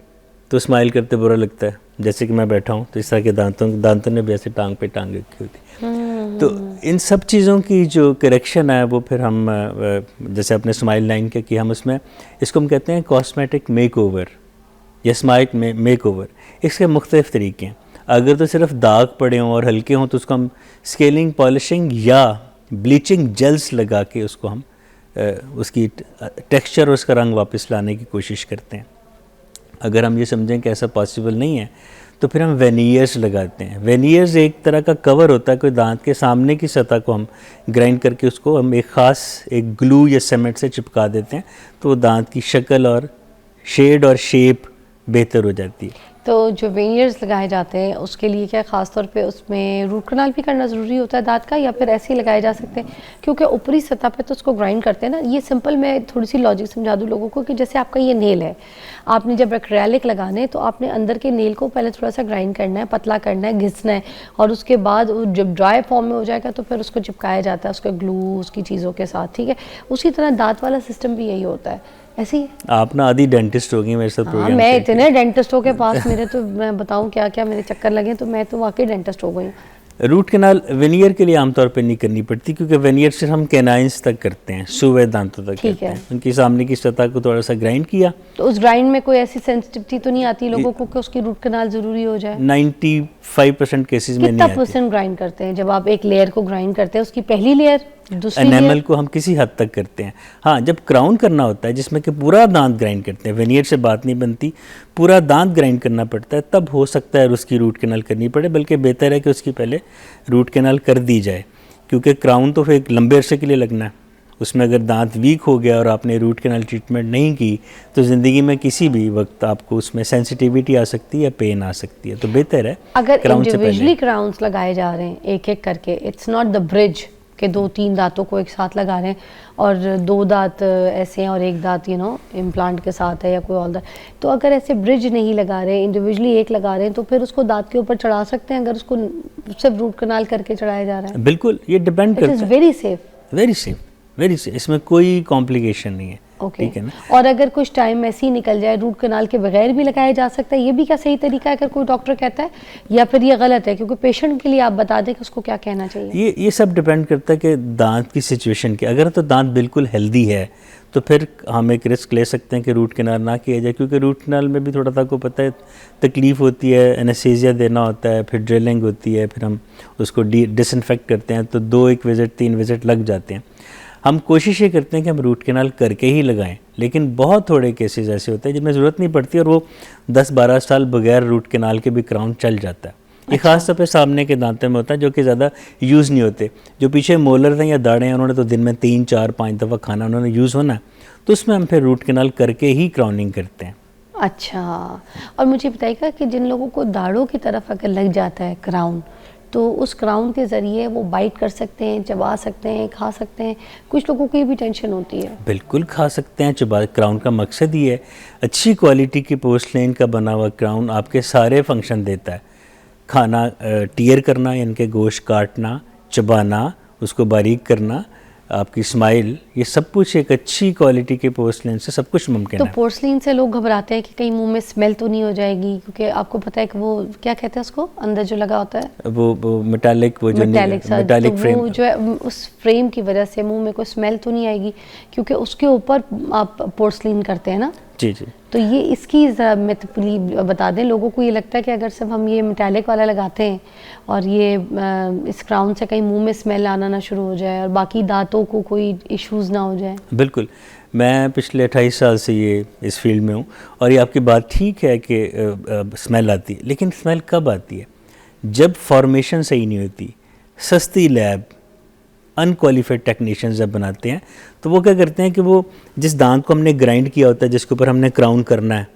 तो स्माइल करते बुरा लगता है, जैसे कि मैं बैठा हूँ तो इस तरह के दांतों ने भी ऐसे टांग पे टांग रखी होती है। तो इन सब चीज़ों की जो करेक्शन है वो फिर हम जैसे अपने स्माइल लाइन के कि हम उसमें इसको हम कहते हैं कॉस्मेटिक मेकओवर या स्माइल मेकओवर। इसके मुख्तलिफ तरीके हैं। अगर तो सिर्फ दाग पड़े हों और हल्के हों तो उसको हम स्केलिंग, पॉलिशिंग या ब्लीचिंग जेल्स लगा के उसको हम उसकी टेक्सचर और उसका रंग वापस लाने की कोशिश करते हैं। अगर हम ये समझें कि ऐसा पॉसिबल नहीं है तो फिर हम वेनियर्स लगाते हैं। वेनियर्स एक तरह का कवर होता है, कोई दांत के सामने की सतह को हम ग्राइंड करके उसको हम एक ख़ास एक ग्लू या सीमेंट से चिपका देते हैं, तो वो दांत की शक्ल और शेड और शेप बेहतर हो जाती है। तो जो वेनियर्स लगाए जाते हैं उसके लिए क्या ख़ास तौर पे उसमें रूट कनाल भी करना ज़रूरी होता है दांत का, या फिर ऐसे ही लगाए जा सकते हैं? क्योंकि ऊपरी सतह पे तो उसको ग्राइंड करते हैं ना। ये सिंपल मैं थोड़ी सी लॉजिक समझा दूँ लोगों को कि जैसे आपका ये नेल है, आपने जब एक्रेलिक लगाने तो आपने अंदर के नेल को पहले थोड़ा सा ग्राइंड करना है, पतला करना है, घिसना है, और उसके बाद जब ड्राई फॉर्म में हो जाएगा तो फिर उसको चिपकाया जाता है उसके ग्लू उसकी चीज़ों के साथ, ठीक है। उसी तरह दांत वाला सिस्टम भी यही होता है, ऐसे ही। आप ना आधी डेंटिस्ट हो गई मेरे साथ प्रोग्राम। हाँ, मैं इतने डेंटिस्टों के पास मेरे तो मैं बताऊं क्या क्या मेरे चक्कर लगे, तो मैं तो वाकई डेंटिस्ट हो गई हूँ। रूट कैनाल वेनियर के लिए आमतौर पे नहीं करनी पड़ती, क्योंकि वेनियर सिर्फ हम कैनाइंस तक करते हैं, सूवे दांतों तक करते हैं। उनकी सामने की सतह को थोड़ा सा ग्राइंड किया तो उस ग्राइंड में कोई ऐसी सेंसिटिविटी तो नहीं आती लोगों को कि उसकी रूट कैनाल जरूरी हो जाए? 95% केसेस में नहीं आती। कितना % ग्राइंड करते हैं जब आप एक लेयर को ग्राइंड करते हैं? उसकी पहली लेयर, दूसरी एनेमल को हम किसी हद तक करते हैं। हाँ, जब क्राउन करना होता है जिसमें कि पूरा दांत ग्राइंड करते हैं, वेनियर से बात नहीं बनती, पूरा दांत ग्राइंड करना पड़ता है, तब हो सकता है उसकी रूट कैनाल करनी पड़े। बल्कि बेहतर है कि उसकी पहले रूट कैनाल कर दी जाए, क्योंकि क्राउन तो फिर एक लंबे अरसे के लिए लगना है। उसमें अगर दांत वीक हो गया और आपने रूट कैनाल ट्रीटमेंट नहीं की तो ज़िंदगी में किसी भी वक्त आपको उसमें सेंसिटिविटी आ सकती है या पेन आ सकती है। तो बेहतर है अगर इंडिविजुअली क्राउन्स लगाए जा रहे हैं एक एक करके, इट्स नॉट द ब्रिज के 2-3 दांतों को एक साथ लगा रहे हैं और 2 दांत ऐसे हैं और एक दांत इम्प्लांट के साथ है या कोई और दांत, तो अगर ऐसे ब्रिज नहीं लगा रहे, इंडिविजुअली एक लगा रहे हैं, तो फिर उसको दांत के ऊपर चढ़ा सकते हैं अगर उसको सिर्फ रूट कैनाल करके चढ़ाया जा रहा है? बिल्कुल, ये डिपेंड करता है। It is very safe, very safe, very safe, इसमें कोई कॉम्प्लिकेशन नहीं है। ठीक है ना। और अगर कुछ टाइम ऐसे ही निकल जाए, रूट कैनाल के बगैर भी लगाया जा सकता है, ये भी क्या सही तरीका है अगर कोई डॉक्टर कहता है, या फिर ये गलत है? क्योंकि पेशेंट के लिए आप बता दें कि उसको क्या कहना चाहिए। ये सब डिपेंड करता है कि दांत की सिचुएशन की। अगर तो दांत बिल्कुल हेल्दी है तो फिर हम एक रिस्क ले सकते हैं कि रूट कैनाल ना किया जाए, क्योंकि रूट कैनाल में भी थोड़ा सा आपको पता है तकलीफ़ होती है, एनेस्थीसिया देना होता है, फिर ड्रिलिंग होती है, फिर हम उसको डिसइंफेक्ट करते हैं, तो 2-1 विज़िट 3 विज़िट लग जाते हैं। हम कोशिश ये करते हैं कि हम रूट कैनाल करके ही लगाएं, लेकिन बहुत थोड़े केसेस ऐसे होते हैं जिनमें ज़रूरत नहीं पड़ती और वो 10-12 साल बगैर रूट कैनाल के भी क्राउन चल जाता है। ये खास तौर पे सामने के दांतों में होता है जो कि ज़्यादा यूज़ नहीं होते। जो पीछे मोलर हैं या दाढ़ें हैं, उन्होंने तो दिन में 3-4-5 दफ़ा खाना उन्होंने यूज़ होना है, तो उसमें हम फिर रूट कैनाल करके ही क्राउनिंग करते हैं। अच्छा, और मुझे बताइएगा कि जिन लोगों को दाढ़ों की तरफ अगर लग जाता है क्राउन, तो उस क्राउन के ज़रिए वो बाइट कर सकते हैं, चबा सकते हैं, खा सकते हैं? कुछ लोगों को ये भी टेंशन होती है। बिल्कुल खा सकते हैं, चबा। क्राउन का मकसद ही है, अच्छी क्वालिटी की पोर्सलेन का बना हुआ क्राउन आपके सारे फंक्शन देता है। खाना टीयर करना, यानी कि गोश्त काटना, चबाना, उसको बारीक करना, आपकी स्माइल, ये सब कुछ एक अच्छी क्वालिटी के पोर्सलिन से सब कुछ मुमकिन है। तो पोर्सलिन से लोग घबराते हैं कि कहीं मुंह में स्मेल तो नहीं हो जाएगी, क्योंकि आपको पता है कि वो क्या कहते हैं उसको अंदर जो लगा होता है वो मेटालिक, वो जो मेटालिक फ्रेम, वो जो है उस फ्रेम की वजह से मुंह में कोई स्मेल तो नहीं आएगी, क्योंकि उसके ऊपर आप पोर्सलिन करते हैं ना। जी जी। तो ये इसकी ज़रा मिथली बता दें लोगों को। ये लगता है कि अगर सिर्फ हम ये मेटालिक वाला लगाते हैं और ये इस क्राउन से कहीं मुंह में स्मेल आना ना शुरू हो जाए और बाकी दांतों को कोई इश्यूज़ ना हो जाए। बिल्कुल, मैं पिछले 28 साल से ये इस फील्ड में हूँ और ये आपकी बात ठीक है कि स्मेल आती है, लेकिन स्मेल कब आती है? जब फॉर्मेशन सही नहीं होती, सस्ती लैब अनक्वालिफाइड टेक्नीशियंस जब बनाते हैं तो वो क्या करते हैं कि वो जिस दांत को हमने ग्राइंड किया होता है, जिसके ऊपर हमने क्राउन करना है,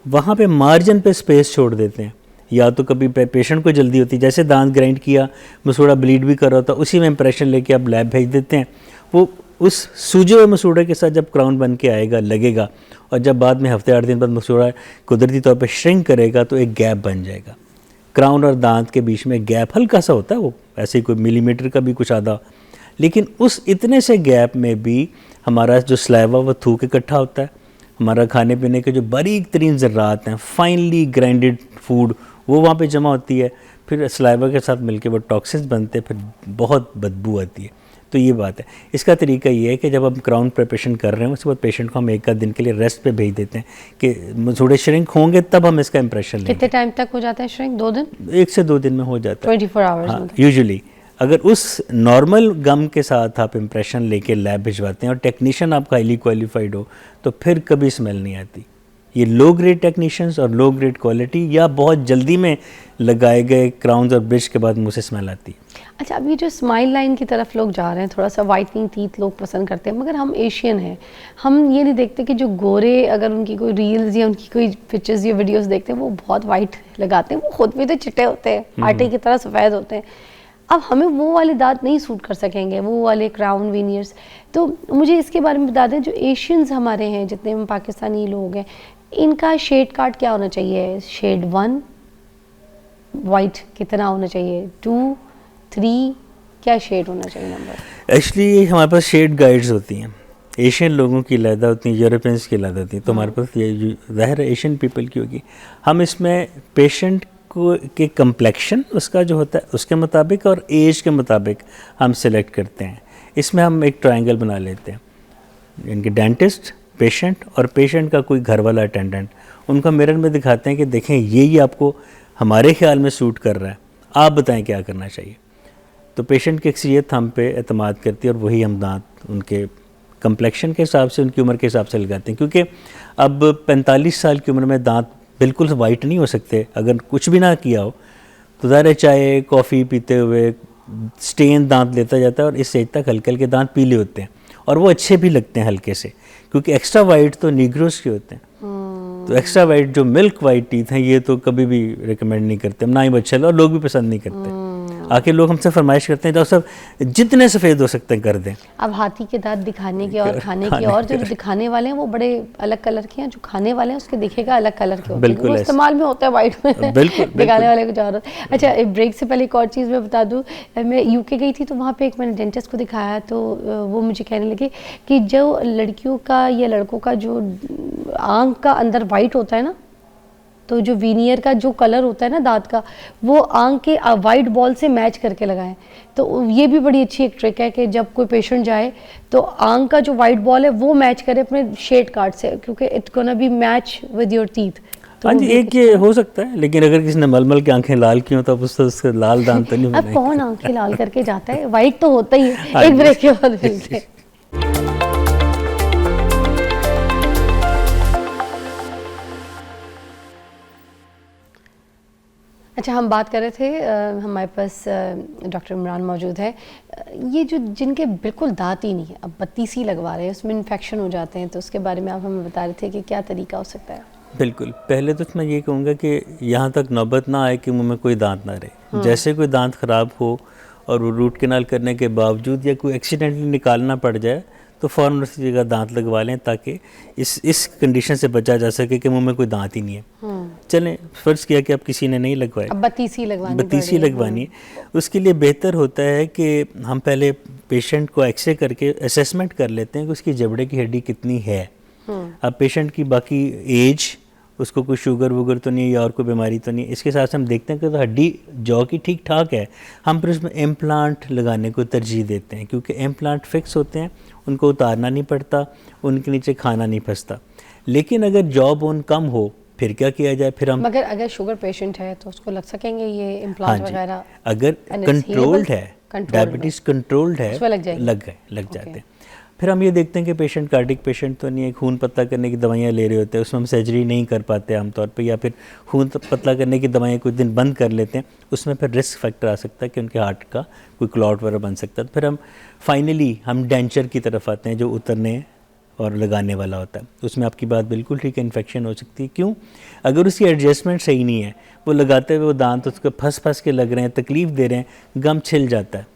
वहाँ पे मार्जिन पे स्पेस छोड़ देते हैं। या तो कभी पेशेंट को जल्दी होती है, जैसे दांत ग्राइंड किया, मसूड़ा ब्लीड भी कर रहा होता, उसी में इंप्रेशन लेके आप लैब भेज देते हैं। वो उस सूजे हुए मसूड़े के साथ जब क्राउन बन के आएगा, लगेगा, और जब बाद में हफ्ते 8 दिन बाद मसूड़ा कुदरती तौर पे श्रिंक करेगा तो एक गैप बन जाएगा। क्राउन और दांत के बीच में गैप हल्का सा होता है, वो ऐसे कोई मिलीमीटर का भी कुछ आधा, लेकिन उस इतने से गैप में भी हमारा जो स्लाइवा वो थूक इकट्ठा होता है। हमारा खाने पीने के जो बारीक तरीन ज़र्रात हैं, फाइनली ग्राइंडेड फूड, वो वहाँ पे जमा होती है, फिर स्लाइवा के साथ मिलके वो टॉक्सिन्स बनते हैं, फिर बहुत बदबू आती है। तो ये बात है। इसका तरीका ये है कि जब हम क्राउन प्रिपरेशन कर रहे हैं उसके बाद पेशेंट को हम 1 दिन के लिए रेस्ट पे भेज देते हैं कि थोड़े श्रिंक होंगे, तब हम इसका इंप्रेशन लेंगे। कितने टाइम तक हो जाता है श्रिंक? 2 दिन? 1 से 2 दिन में हो जाता है, 24 आवर्स हाँ, मतलब। यूजुअली। अगर उस नॉर्मल गम के साथ आप इंप्रेशन लेके लैब भिजवाते हैं और टेक्नीशियन आपका हाईली क्वालिफाइड हो तो फिर कभी स्मेल नहीं आती। ये लो ग्रेड टेक्नीशियंस और लो ग्रेड क्वालिटी या बहुत जल्दी में लगाए गए क्राउन्स और ब्रिज के बाद मुंह से स्मेल आती है। अच्छा, अब ये जो स्माइल लाइन की तरफ लोग जा रहे हैं, थोड़ा सा वाइटनिंग टीथ लोग पसंद करते हैं, मगर हम एशियन हैं, हम ये नहीं देखते कि जो गोरे अगर उनकी कोई रील्स या उनकी कोई पिक्चर्स या वीडियोस देखते हैं वो बहुत वाइट लगाते हैं, वो खुद भी तो चिट्टे होते हैं, आटे की तरह सफ़ेद होते हैं। अब हमें वो वाले दांत नहीं सूट कर सकेंगे, वो वाले क्राउन वीनियर्स। तो मुझे इसके बारे में बता दें, जो एशियंस हमारे हैं, जितने हम पाकिस्तानी लोग हैं, इनका शेड कार्ड क्या होना चाहिए? शेड 1 वाइट कितना होना चाहिए? 2, 3 क्या शेड होना चाहिए नंबर? एक्चुअली हमारे पास शेड गाइड्स होती हैं, एशियन लोगों की अलग होती हैं, यूरोपियंस की अलग होती हैं। तो हमारे पास ये ज़ाहिर है एशियन पीपल की होगी। हम इसमें पेशेंट को के कम्प्लेक्शन उसका जो होता है उसके मुताबिक और एज के मुताबिक हम सिलेक्ट करते हैं। इसमें हम एक ट्रायंगल बना लेते हैं, इनके डेंटिस्ट, पेशेंट और पेशेंट का कोई घर वाला अटेंडेंट, उनका मिरर में दिखाते हैं कि देखें ये आपको हमारे ख्याल में सूट कर रहा है, आप बताएं क्या करना चाहिए। तो पेशेंट की अक्सरियत हम पे एतमाद करती है और वही हम दांत उनके कम्प्लेक्शन के हिसाब से, उनकी उम्र के हिसाब से लगाते हैं। क्योंकि अब 45 साल की उम्र में दांत बिल्कुल वाइट नहीं हो सकते अगर कुछ भी ना किया हो। तो ज़ाहिर है चाय कॉफ़ी पीते हुए स्टेन दांत लेता जाता है और इस एज तक हल्के हल्के दांत पीले होते हैं और वो अच्छे भी लगते हैं हल्के से, क्योंकि एक्स्ट्रा वाइट तो नीग्रोस के होते हैं। तो एक्स्ट्रा वाइट जो मिल्क वाइट टीथ हैं ये तो कभी भी रिकमेंड नहीं करते, ना ही बच्चे और लोग भी पसंद नहीं करते। आके लोग हमसे फरमाइश करते हैं डॉक्टर साहब जितने सफ़ेद हो सकते हैं कर दें। अब हाथी के दांत दिखाने के और खाने के, और जो दिखाने वाले हैं वो बड़े अलग कलर के हैं, जो खाने वाले हैं उसके दिखेगा अलग कलर के होते हैं, वो इस्तेमाल में होता है वाइट में, बिल्कुल दिखाने वाले कुछ और होता है। अच्छा, ब्रेक से पहले एक और चीज़ मैं बता दूँ, मैं यूके गई थी तो वहाँ पे एक मैंने डेंटिस्ट को दिखाया तो वो मुझे कहने लगे कि जो लड़कियों का या लड़कों का जो आँख का अंदर वाइट होता है ना, तो जो वीनियर का जो कलर होता है ना दांत का, वो आंख के वाइट बॉल से मैच करके लगाएं। तो ये भी बड़ी अच्छी एक ट्रिक है कि जब कोई पेशेंट जाए तो आंख का जो वाइट बॉल है वो मैच करे अपने शेड कार्ड से, क्योंकि it's gonna be match with your teeth. हाँ जी, एक ये हो सकता है, लेकिन अगर किसी ने मलमल की आंखें लाल की हो तो अब उससे लाल दांत तो नहीं अब कौन आंखें लाल करके जाता है, वाइट तो होता ही है। एक ब्रेक के बाद मिलते हैं। अच्छा, हम बात कर रहे थे, हमारे पास डॉक्टर इमरान मौजूद है। ये जो जिनके बिल्कुल दांत ही नहीं है, अब 32 ही लगवा रहे हैं, उसमें इन्फेक्शन हो जाते हैं, तो उसके बारे में आप हमें बता रहे थे कि क्या तरीका हो सकता है? बिल्कुल, पहले तो मैं ये कहूँगा कि यहाँ तक नौबत ना आए कि मुँह में कोई दांत ना रहे। जैसे कोई दांत ख़राब हो और वो रूट कैनाल करने के बावजूद या कोई एक्सीडेंटली निकालना पड़ जाए तो फ़ौरन उसी जगह दांत लगवा लें, ताकि इस कंडीशन से बचा जा सके कि मुंह में कोई दांत ही नहीं है। चलें, फ़र्ज़ किया कि अब किसी ने नहीं लगवाए, अब 32 ही लगवानी है, उसके लिए बेहतर होता है कि हम पहले पेशेंट को एक्सरे करके असेसमेंट कर लेते हैं कि उसकी जबड़े की हड्डी कितनी है। अब पेशेंट की बाकी एज, उसको कोई शुगर वुगर तो नहीं है या और कोई बीमारी तो नहीं है, इसके साथ हम देखते हैं कि तो हड्डी जॉ की ठीक ठाक है, हम फिर उसमें इम्प्लांट लगाने को तरजीह देते हैं, क्योंकि इम्प्लांट फिक्स होते हैं, उनको उतारना नहीं पड़ता, उनके नीचे खाना नहीं फंसता। लेकिन अगर जॉ बोन कम हो फिर क्या किया जाए? फिर हम मगर अगर शुगर पेशेंट है तो उसको लग सकेंगे ये इम्प्लांट वगैरह? अगर कंट्रोल्ड है, डायबिटीज़ कंट्रोल्ड है, लग जाते हैं। फिर हम ये देखते हैं कि पेशेंट कार्डिक पेशेंट तो नहीं है, खून पतला करने की दवाइयाँ ले रहे होते हैं, उसमें हम सर्जरी नहीं कर पाते आमतौर पे, या फिर खून पतला करने की दवाइयाँ कुछ दिन बंद कर लेते हैं, उसमें फिर रिस्क फैक्टर आ सकता है कि उनके हार्ट का कोई क्लॉट वगैरह बन सकता है। फिर हम फाइनली हम डेंचर की तरफ आते हैं जो उतरने और लगाने वाला होता है। उसमें आपकी बात बिल्कुल ठीक है, इन्फेक्शन हो सकती है। क्यों? अगर उसकी एडजस्टमेंट सही नहीं है, वो लगाते हुए वो दांत उसको फंस के लग रहे हैं, तकलीफ़ दे रहे हैं, गम छिल जाता है,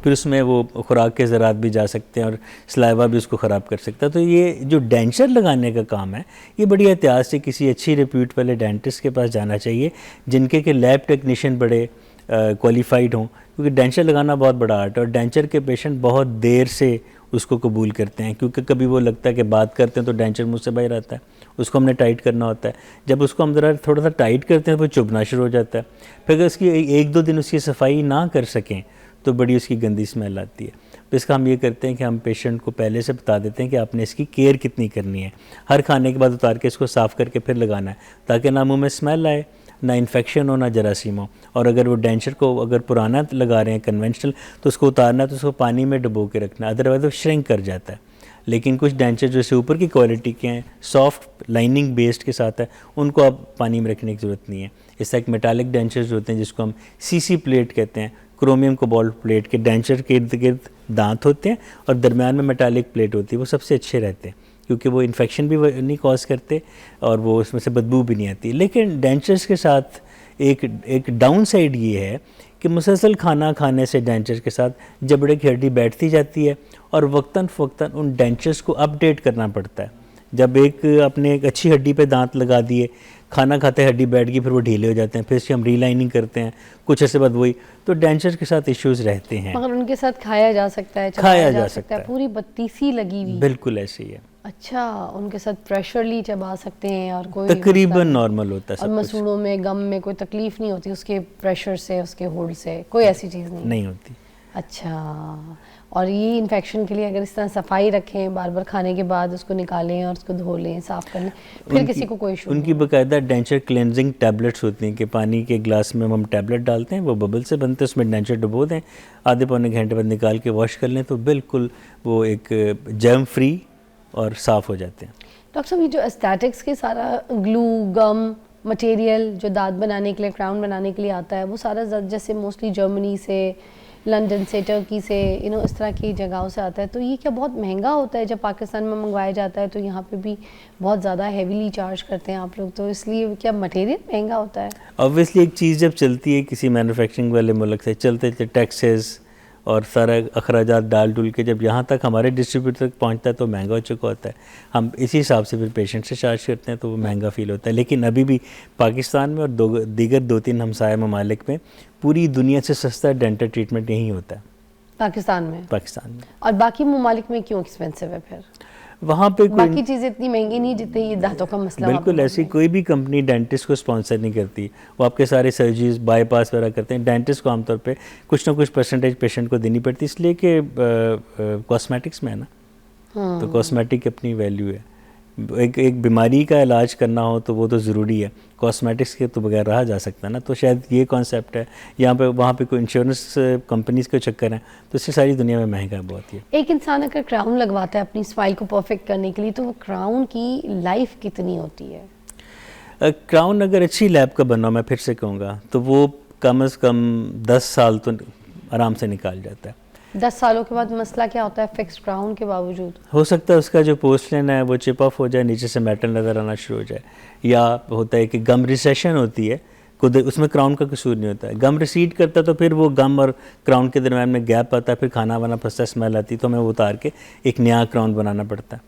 फिर उसमें वो खुराक के ज़रात भी जा सकते हैं और सलाइवा भी उसको ख़राब कर सकता है। तो ये जो डेंचर लगाने का काम है, ये बड़ी एहतियात से किसी अच्छी रिप्यूट वाले डेंटिस्ट के पास जाना चाहिए, जिनके के लैब टेक्नीशियन बड़े क्वालिफाइड हों, क्योंकि डेंचर लगाना बहुत बड़ा आर्ट है और डेंचर के पेशेंट बहुत देर से उसको कबूल करते हैं, क्योंकि कभी वो लगता है कि बात करते हैं तो डेंचर मुँह से बाहर आता है, उसको हमने टाइट करना होता है। जब उसको हम ज़रा थोड़ा सा टाइट करते हैं तो वो चुभना शुरू हो जाता है। फिर अगर उसकी 1-2 दिन उसकी सफाई ना कर सकें तो बड़ी उसकी गंदी स्मेल आती है। तो इसका हम ये करते हैं कि हम पेशेंट को पहले से बता देते हैं कि आपने इसकी केयर कितनी करनी है। हर खाने के बाद उतार के इसको साफ़ करके फिर लगाना है, ताकि ना मुँह में स्मेल आए, ना इन्फेक्शन हो, ना जरासीम हो। और अगर वो डेंचर को अगर पुराना लगा रहे हैं कन्वेंशनल, तो उसको उतारना है तो उसको पानी में डुबो के रखना, अदरवाइज़ वो श्रिंक कर जाता है। लेकिन कुछ डेंचर जैसे ऊपर की क्वालिटी के हैं, सॉफ्ट लाइनिंग बेस्ड के साथ है, उनको आप पानी में रखने की ज़रूरत नहीं है। इससे एक मेटालिक डेंचर्स होते हैं जिसको हम सीसी प्लेट कहते हैं, क्रोमियम कोबाल्ट प्लेट के डेंचर के इर्द गिर्द दांत होते हैं और दरमियान में मेटालिक प्लेट होती है, वो सबसे अच्छे रहते हैं क्योंकि वो इन्फेक्शन भी नहीं कॉज करते और वो उसमें से बदबू भी नहीं आती। लेकिन डेंचर्स के साथ एक डाउन साइड ये है कि मुसलसल खाना खाने से डेंचर्स के साथ जबड़े की हड्डी बैठती जाती है और वक्तन फ़वक्तन उन डेंचर्स को अपडेट करना पड़ता है। जब आपने एक अच्छी हड्डी पे दांत लगा दिए, खाना खाते हड्डी बैठ गई, फिर वो ढीले हो जाते हैं, फिर इसकी हम रीलाइनिंग करते हैं, कुछ ऐसे बाद वही, तो डेंचर के साथ इश्यूज रहते हैं। मगर उनके साथ खाया जा सकता है, खाया जा सकता है, पूरी बत्तीसी लगी हुई, बिल्कुल ऐसे ही है। अच्छा, उनके साथ प्रेशरली चबा सकते हैं और कोई तकरीबन नॉर्मल होता है, और मसूड़ों में गम में कोई तकलीफ नहीं होती उसके प्रेशर से, उसके होल्ड से, कोई ऐसी चीज़ नहीं होती। अच्छा, और ये इन्फेक्शन के लिए अगर इस तरह सफाई रखें, बार बार खाने के बाद उसको निकालें और उसको धो लें, साफ़ कर लें, फिर किसी को कोई इशू उनकी बाकायदा डेंचर क्लेंजिंग टैबलेट्स होती हैं कि पानी के ग्लास में हम टैबलेट डालते हैं, वो बबल से बनते हैं, उसमें डेंचर डुबो दें, आधे पौने घंटे बाद निकाल के वॉश कर लें तो बिल्कुल वो एक जर्म फ्री और साफ़ हो जाते हैं। डॉक्टर साहब, ये जो एस्थेटिक्स के सारा ग्लू गम मटेरियल जो दांत बनाने के लिए, क्राउन बनाने के लिए आता है, वो सारा जैसे मोस्टली जर्मनी से, लंदन से, टर्की से, इस तरह की जगहों से आता है, तो ये क्या बहुत महंगा होता है? जब पाकिस्तान में मंगवाया जाता है तो यहाँ पे भी बहुत ज़्यादा हेवीली चार्ज करते हैं आप लोग, तो इसलिए क्या मटेरियल महंगा होता है? ऑब्वियसली एक चीज़ जब चलती है किसी मैन्युफैक्चरिंग वाले मुल्क से, चलते टैक्सेस और सारा अखराजात डाल डुल के जब यहाँ तक हमारे डिस्ट्रीब्यूटर तक पहुँचता है तो महंगा हो चुका होता है। हम इसी हिसाब से फिर पेशेंट से चार्ज करते हैं तो वो महंगा फील होता है। लेकिन अभी भी पाकिस्तान में और दीगर 2-3 हमसाया ममालिक में पूरी दुनिया से सस्ता डेंटल ट्रीटमेंट यहीं होता है, पाकिस्तान में। और बाकी ममालिक में क्यों एक्सपेंसिव है फिर? वहाँ पे बाकी चीज़ें इतनी महंगी नहीं जितनी ये दांतों का मसला। बिल्कुल ऐसी कोई भी कंपनी डेंटिस्ट को स्पॉन्सर नहीं करती, वो आपके सारे सर्जरीज बाईपास वगैरह करते हैं। डेंटिस्ट को आमतौर पे कुछ ना कुछ परसेंटेज पेशेंट को देनी पड़ती है, इसलिए कि कॉस्मेटिक्स में है ना, तो कॉस्मेटिक की अपनी वैल्यू है। एक बीमारी का इलाज करना हो तो वो तो ज़रूरी है, कॉस्मेटिक्स के तो बगैर रहा जा सकता है ना। तो शायद ये कॉन्सेप्ट है, यहाँ पे वहाँ पे कोई इंश्योरेंस कंपनीज के चक्कर हैं, तो इससे सारी दुनिया में महंगा बहुत ही। एक इंसान अगर क्राउन लगवाता है अपनी स्माइल को परफेक्ट करने के लिए, तो वो क्राउन की लाइफ कितनी होती है? क्राउन अगर अच्छी लैब का बना, मैं फिर से कहूँगा, तो वो कम से कम 10 साल तो आराम से निकाल जाता है। 10 सालों के बाद मसला क्या होता है फिक्स्ड क्राउन के बावजूद? हो सकता है उसका जो पोर्सलेन है वो चिप ऑफ हो जाए, नीचे से मेटल नज़र आना शुरू हो जाए, या होता है कि गम रिसेशन होती है, खुद उसमें क्राउन का कसूर नहीं होता है। गम रिसीड करता है तो फिर वो गम और क्राउन के दरम्यान में गैप आता है, फिर खाना वाना फंसता, स्मेल आती है, तो हमें वो उतार के एक नया क्राउन बनाना पड़ता है।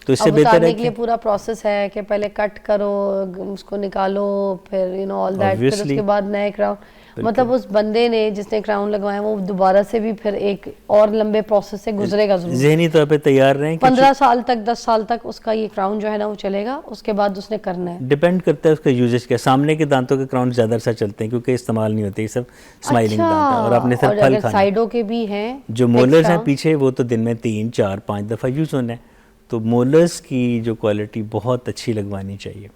तो इससे बेहतर है कि पूरा प्रोसेस है कि पहले कट करो, उसको निकालो, फिर ऑल दैट, फिर उसके बाद नए क्राउन, मतलब उस बंदे ने जिसने क्राउन लगवाया वो दोबारा से भी फिर एक और लंबे प्रोसेस से गुजरेगा जरूर। ज़हनी तौर पे तैयार रहें। 15 साल तक 10 साल तक उसका ये क्राउन जो है ना वो चलेगा, उसके बाद उसने करना है। डिपेंड करता है उसका यूजेज क्या। सामने के दांतों के क्राउन ज़्यादा अच्छा चलते हैं क्योंकि इस्तेमाल नहीं होते, ये सब स्माइलिंग दांत है, और आपने सब फल खाना। साइडों के भी हैं जो मोलर्स हैं पीछे, वो तो दिन में 3, 4, 5 दफ़ा यूज़ होना है, तो मोलर्स की जो क्वालिटी बहुत अच्छी लगवानी चाहिए।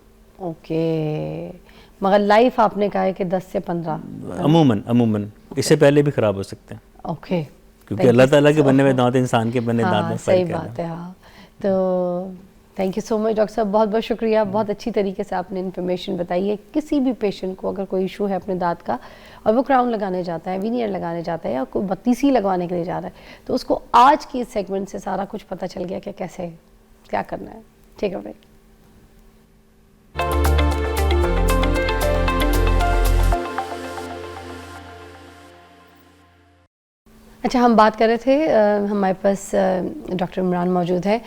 ओके, मगर लाइफ आपने कहा है कि 10 से 15 अमूमन इससे पहले भी ख़राब हो सकते हैं। ओके, क्योंकि अल्लाह ताला के बने हुए दांत इंसान के बने दांत में सही फ़र्क है बात है। हाँ, तो thank you so much doctor साहब, बहुत बहुत शुक्रिया। बहुत अच्छी तरीके से आपने इन्फॉर्मेशन बताई है। किसी भी पेशेंट को अगर कोई इशू है अपने दांत का और वो क्राउन लगाने जाता है, वीनियर लगाने जाता है या कोई बत्तीसी लगवाने के लिए जा रहा है, तो उसको आज की इस सेगमेंट से सारा कुछ पता चल गया कि कैसे क्या करना है। ठीक है भाई। अच्छा, हम बात कर रहे थे, हमारे पास डॉक्टर इमरान मौजूद है।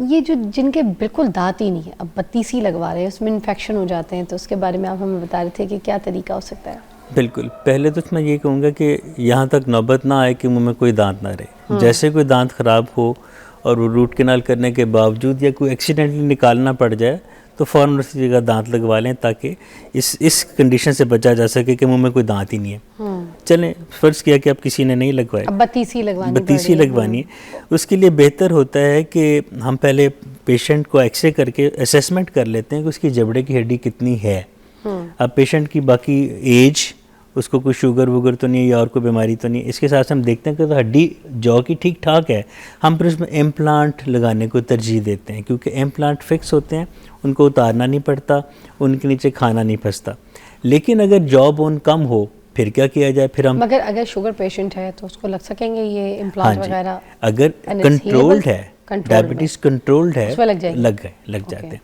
ये जो जिनके बिल्कुल दांत ही नहीं है, अब बत्तीसी लगवा रहे हैं, उसमें इन्फेक्शन हो जाते हैं, तो उसके बारे में आप हमें बता रहे थे कि क्या तरीका हो सकता है? बिल्कुल, पहले तो मैं ये कहूँगा कि यहाँ तक नौबत ना आए कि मुंह में कोई दांत ना रहे। जैसे कोई दांत ख़राब हो और वो रूट कैनाल करने के बावजूद या कोई एक्सीडेंटली निकालना पड़ जाए तो फ़ौरन उसी जगह दांत लगवा लें, ताकि इस कंडीशन से बचा जा सके कि मुंह में कोई दांत ही नहीं है। चलें, फ़र्ज़ किया कि अब किसी ने नहीं लगवाए, अब बत्तीसी लगवानी है, उसके लिए बेहतर होता है कि हम पहले पेशेंट को एक्सरे करके असेसमेंट कर लेते हैं कि उसकी जबड़े की हड्डी कितनी है। अब पेशेंट की बाकी एज, उसको कोई शुगर वुगर तो नहीं है या और कोई बीमारी तो नहीं है, इसके साथ हम देखते हैं कि तो हड्डी जॉ की ठीक ठाक है, हम फिर उसमें इम्प्लांट लगाने को तरजीह देते हैं, क्योंकि इम्प्लांट फिक्स होते हैं, उनको उतारना नहीं पड़ता, उनके नीचे खाना नहीं फंसता। लेकिन अगर जॉ बोन कम हो फिर क्या किया जाए? फिर हम मगर अगर शुगर पेशेंट है तो उसको लग सकेंगे ये इम्प्लांट वगैरह? अगर कंट्रोल्ड है, डायबिटीज़ कंट्रोल्ड है, लग जाते हैं।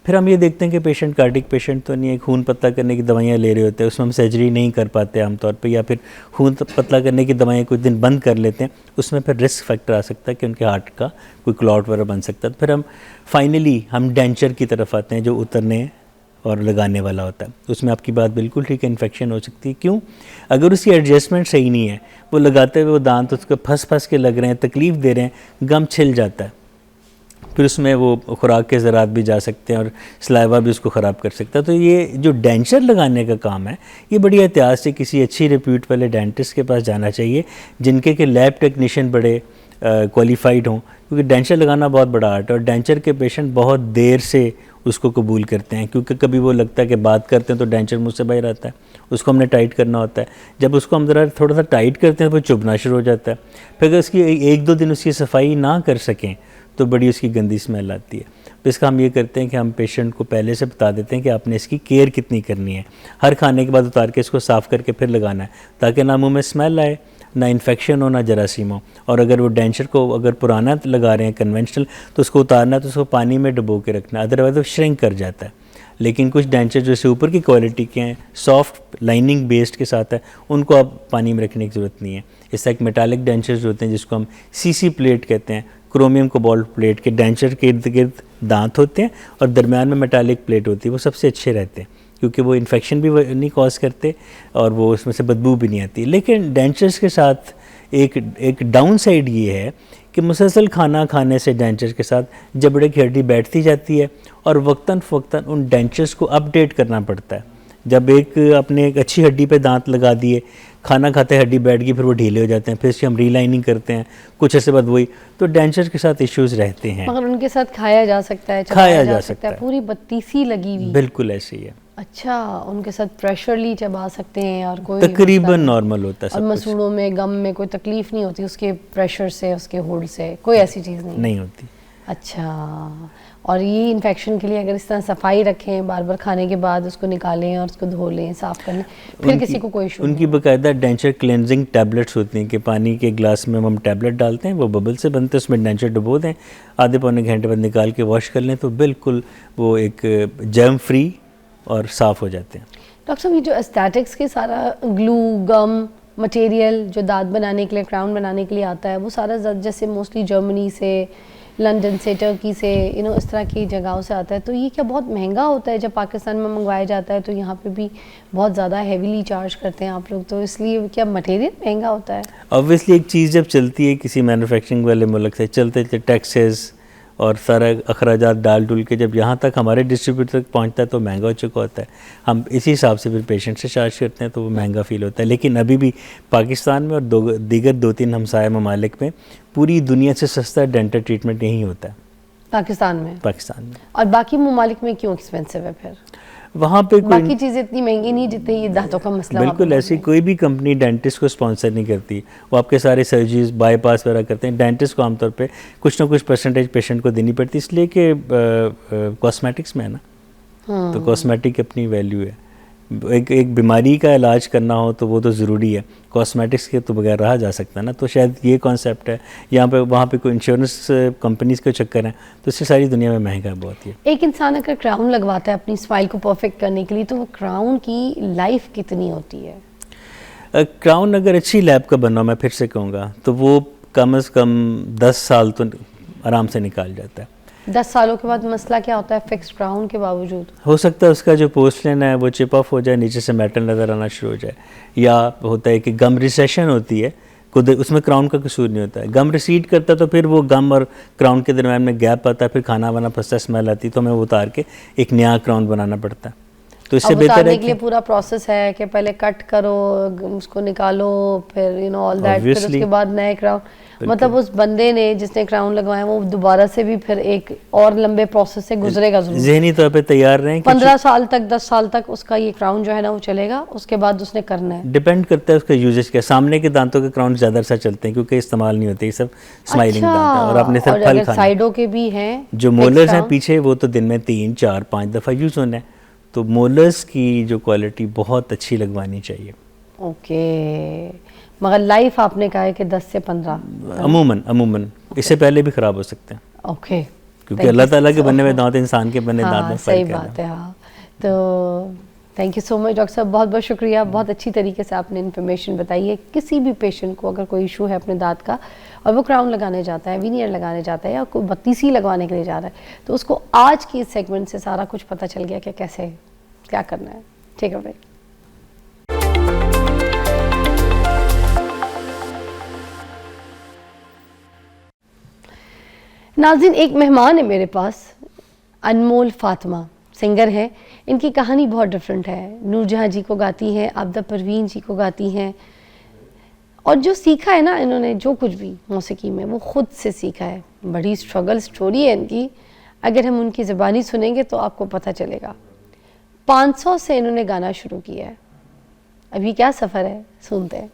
फिर हम ये देखते हैं कि पेशेंट कार्डिक पेशेंट तो नहीं है, खून पतला करने की दवाइयाँ ले रहे होते हैं, उसमें हम सर्जरी नहीं कर पाते आमतौर पे, या फिर खून पतला करने की दवाइयाँ कुछ दिन बंद कर लेते हैं, उसमें फिर रिस्क फैक्टर आ सकता है कि उनके हार्ट का कोई क्लॉट वगैरह बन सकता है। फिर हम फाइनली डेंचर की तरफ आते हैं, जो उतरने और लगाने वाला होता है। उसमें आपकी बात बिल्कुल ठीक है, इन्फेक्शन हो सकती है। क्यों? अगर उसकी एडजस्टमेंट सही नहीं है, वो लगाते हुए वो दांत उसको फंस के लग रहे हैं, तकलीफ़ दे रहे हैं, गम छिल जाता है, फिर उसमें वो खुराक के ज़रात भी जा सकते हैं और सलाइवा भी उसको ख़राब कर सकता है। तो ये जो डेंचर लगाने का काम है, ये बड़ी एहतियात से किसी अच्छी रिप्यूट वाले डेंटिस्ट के पास जाना चाहिए, जिनके के लैब टेक्नीशियन बड़े क्वालिफाइड हों, क्योंकि डेंचर लगाना बहुत बड़ा आर्ट है और डेंचर के पेशेंट बहुत देर से उसको कबूल करते हैं, क्योंकि कभी वो लगता है कि बात करते हैं तो डेंचर मुँह से बाहर आता है, उसको हमने टाइट करना होता है। जब उसको हम ज़रा थोड़ा सा टाइट करते हैं तो वो चुभना शुरू हो जाता है। फिर अगर उसकी 1-2 दिन उसकी सफाई ना कर सकें तो बड़ी उसकी गंदी स्मेल आती है। तो इसका हम ये करते हैं कि हम पेशेंट को पहले से बता देते हैं कि आपने इसकी केयर कितनी करनी है। हर खाने के बाद उतार के इसको साफ़ करके फिर लगाना है, ताकि ना मुँह में स्मेल आए, ना इन्फेक्शन हो, ना जरासीम हो। और अगर वो डेंचर को अगर पुराना लगा रहे हैं कन्वेंशनल, तो उसको उतारना है तो उसको पानी में डुबो के रखना है, अदरवाइज वो श्रिंक कर जाता है। लेकिन कुछ डेंचर जैसे ऊपर की क्वालिटी के हैं, सॉफ्ट लाइनिंग बेस्ड के साथ है, उनको आप पानी में रखने की ज़रूरत नहीं है। इस तरह एक मेटालिक डेंचर्स होते हैं जिसको हम सीसी प्लेट कहते हैं, क्रोमियम कोबाल्ट प्लेट के डेंचर के इर्द गिर्द दांत होते हैं और दरमियान में मेटालिक प्लेट होती है, वो सबसे अच्छे रहते हैं, क्योंकि वो इन्फेक्शन भी नहीं कॉज करते और वो उसमें से बदबू भी नहीं आती। लेकिन डेंचर्स के साथ एक डाउन साइड ये है कि मुसलसल खाना खाने से डेंचर्स के साथ जबड़े की हड्डी बैठती जाती है और वक्तन फ़वक्तन उन डेंचर्स को अपडेट करना पड़ता है। जब आपने एक अच्छी हड्डी पे दांत लगा दिए, खाना खाते हड्डी बैठ गई, फिर वो ढीले हो जाते हैं, फिर इसकी हम रीलाइनिंग करते हैं, कुछ ऐसे बाद वही, तो डेंचर के साथ इश्यूज रहते हैं। मगर उनके साथ खाया जा सकता है, खाया जा सकता है, पूरी बत्तीसी लगी हुई, बिल्कुल ऐसे ही है। अच्छा, उनके साथ प्रेशरली चबा सकते हैं और कोई तकरीबन नॉर्मल होता है, और मसूड़ों में गम में कोई तकलीफ नहीं होती उसके प्रेशर से, उसके होल्ड से, कोई ऐसी चीज़ नहीं होती। अच्छा, और ये इन्फेक्शन के लिए अगर इस तरह सफाई रखें, बार बार खाने के बाद उसको निकालें और उसको धो लें, साफ़ कर लें, फिर किसी को कोई इशू उनकी बाकायदा डेंचर क्लेंजिंग टैबलेट्स होती हैं कि पानी के ग्लास में हम टैबलेट डालते हैं, वो बबल से बनते हैं, उसमें डेंचर डुबो दें, आधे पौने घंटे बाद निकाल के वॉश कर लें, तो बिल्कुल वो एक जर्म फ्री और साफ़ हो जाते हैं। डॉक्टर साहब, ये जो एस्थेटिक्स के सारा ग्लू गम मटेरियल जो दांत बनाने के लिए, क्राउन बनाने के लिए आता है, वो सारा जैसे मोस्टली जर्मनी से, लंदन से, टर्की से, इस तरह की जगहों से आता है, तो ये क्या बहुत महंगा होता है? जब पाकिस्तान में मंगवाया जाता है तो यहाँ पे भी बहुत ज़्यादा हेवीली चार्ज करते हैं आप लोग, तो इसलिए क्या मटेरियल महंगा होता है? ऑब्वियसली एक चीज़ जब चलती है किसी मैन्युफैक्चरिंग वाले मुल्क से, चलते टैक्सेस और सारा अखराजात डाल डुल के जब यहाँ तक हमारे डिस्ट्रीब्यूटर तक पहुँचता है तो महंगा हो चुका होता है। हम इसी हिसाब से फिर पेशेंट से चार्ज करते हैं, तो वो महंगा फील होता है। लेकिन अभी भी पाकिस्तान में और दीगर 2-3 हमसाया ममालिक में पूरी दुनिया से सस्ता डेंटल ट्रीटमेंट यहीं होता है, पाकिस्तान में। और बाकी ममालिक में क्यों एक्सपेंसिव है फिर? वहाँ पे कोई बाकी चीज़ें इतनी महंगी नहीं जितनी ये दांतों का मसला वहाँ पे बिल्कुल ऐसी कोई भी कंपनी डेंटिस्ट को स्पॉन्सर नहीं करती। वो आपके सारे सर्जरीज बाईपास वगैरह करते हैं, डेंटिस्ट को आमतौर पे कुछ ना कुछ परसेंटेज पेशेंट को देनी पड़ती है, इसलिए कि कॉस्मेटिक्स में है ना, तो कॉस्मेटिक की अपनी वैल्यू है। एक बीमारी का इलाज करना हो तो वो तो ज़रूरी है, कॉस्मेटिक्स के तो बगैर रहा जा सकता है ना। तो शायद ये कॉन्सेप्ट है, यहाँ पे वहाँ पे कोई इंश्योरेंस कंपनीज़ के चक्कर हैं, तो इससे सारी दुनिया में महंगा है बहुत ही। एक इंसान अगर क्राउन लगवाता है अपनी स्माइल को परफेक्ट करने के लिए, तो वो क्राउन की लाइफ कितनी होती है? क्राउन अगर अच्छी लैब का बना, मैं फिर से कहूँगा, तो वो कम से कम 10 साल तो आराम से निकाल जाता है। 10 सालों के बाद मसला क्या होता है फिक्स क्राउन के बावजूद? हो सकता है उसका जो पोर्सलेन है वो चिप ऑफ हो जाए, नीचे से मेटल नज़र आना शुरू हो जाए, या होता है कि गम रिसेशन होती है, खुद उसमें क्राउन का कसूर नहीं होता है। गम रिसीड करता है तो फिर वो गम और क्राउन के दरम्यान में गैप आता है, फिर खाना वाना फंसता, स्मेल आती है, तो हमें वो उतार के एक नया क्राउन बनाना पड़ता है। तो इससे बेहतर है के लिए पूरा प्रोसेस है कि पहले कट करो, उसको निकालो, फिर ऑल दैट, फिर उसके बाद नए क्राउन, मतलब उस बंदे ने जिसने क्राउन लगवाया वो दोबारा से भी फिर एक और लंबे प्रोसेस से गुजरेगा जरूर। ज़हनी तौर पे तैयार रहें। 15 साल तक 10 साल तक उसका ये क्राउन जो है ना वो चलेगा, उसके बाद उसने करना है। डिपेंड करता है उसका यूजेज क्या। सामने के दांतों के क्राउन ज़्यादा अच्छा चलते हैं क्योंकि इस्तेमाल नहीं होते, ये सब स्माइलिंग दांत है, और आपने सिर्फ फल खाना। साइडों के भी हैं जो मोलर्स हैं पीछे, वो तो दिन में 3, 4, 5 दफ़ा यूज़ होना है, तो मोलर्स की जो क्वालिटी बहुत अच्छी लगवानी चाहिए। ओके, मगर लाइफ आपने कहा है कि 10 से 15 अमूमन इससे पहले भी ख़राब हो सकते हैं। ओके, क्योंकि अल्लाह ताला के बने हुए दांत इंसान के बने दांत में सही फ़र्क है। बात है। हाँ, तो thank you so much doctor साहब, बहुत बहुत शुक्रिया, बहुत अच्छी तरीके से आपने इन्फॉर्मेशन बताई है। किसी भी पेशेंट को अगर कोई इशू है अपने दांत का और वो क्राउन लगाने जाता है, विनियर लगाने जाता है, या कोई बत्तीसी लगवाने के लिए जा रहा है, तो उसको आज की इस सेगमेंट से सारा कुछ पता चल गया कि कैसे क्या करना है। ठीक है भाई। नाज़रीन, एक मेहमान है मेरे पास, अनमोल फातिमा, सिंगर है। इनकी कहानी बहुत डिफरेंट है। नूरजहां जी को गाती हैं, आबदा परवीन जी को गाती हैं, और जो सीखा है ना इन्होंने, जो कुछ भी मौसीकी में, वो खुद से सीखा है। बड़ी स्ट्रगल स्टोरी है इनकी, अगर हम उनकी ज़बानी सुनेंगे तो आपको पता चलेगा। 500 से इन्होंने गाना शुरू किया है। अभी क्या सफ़र है, सुनते हैं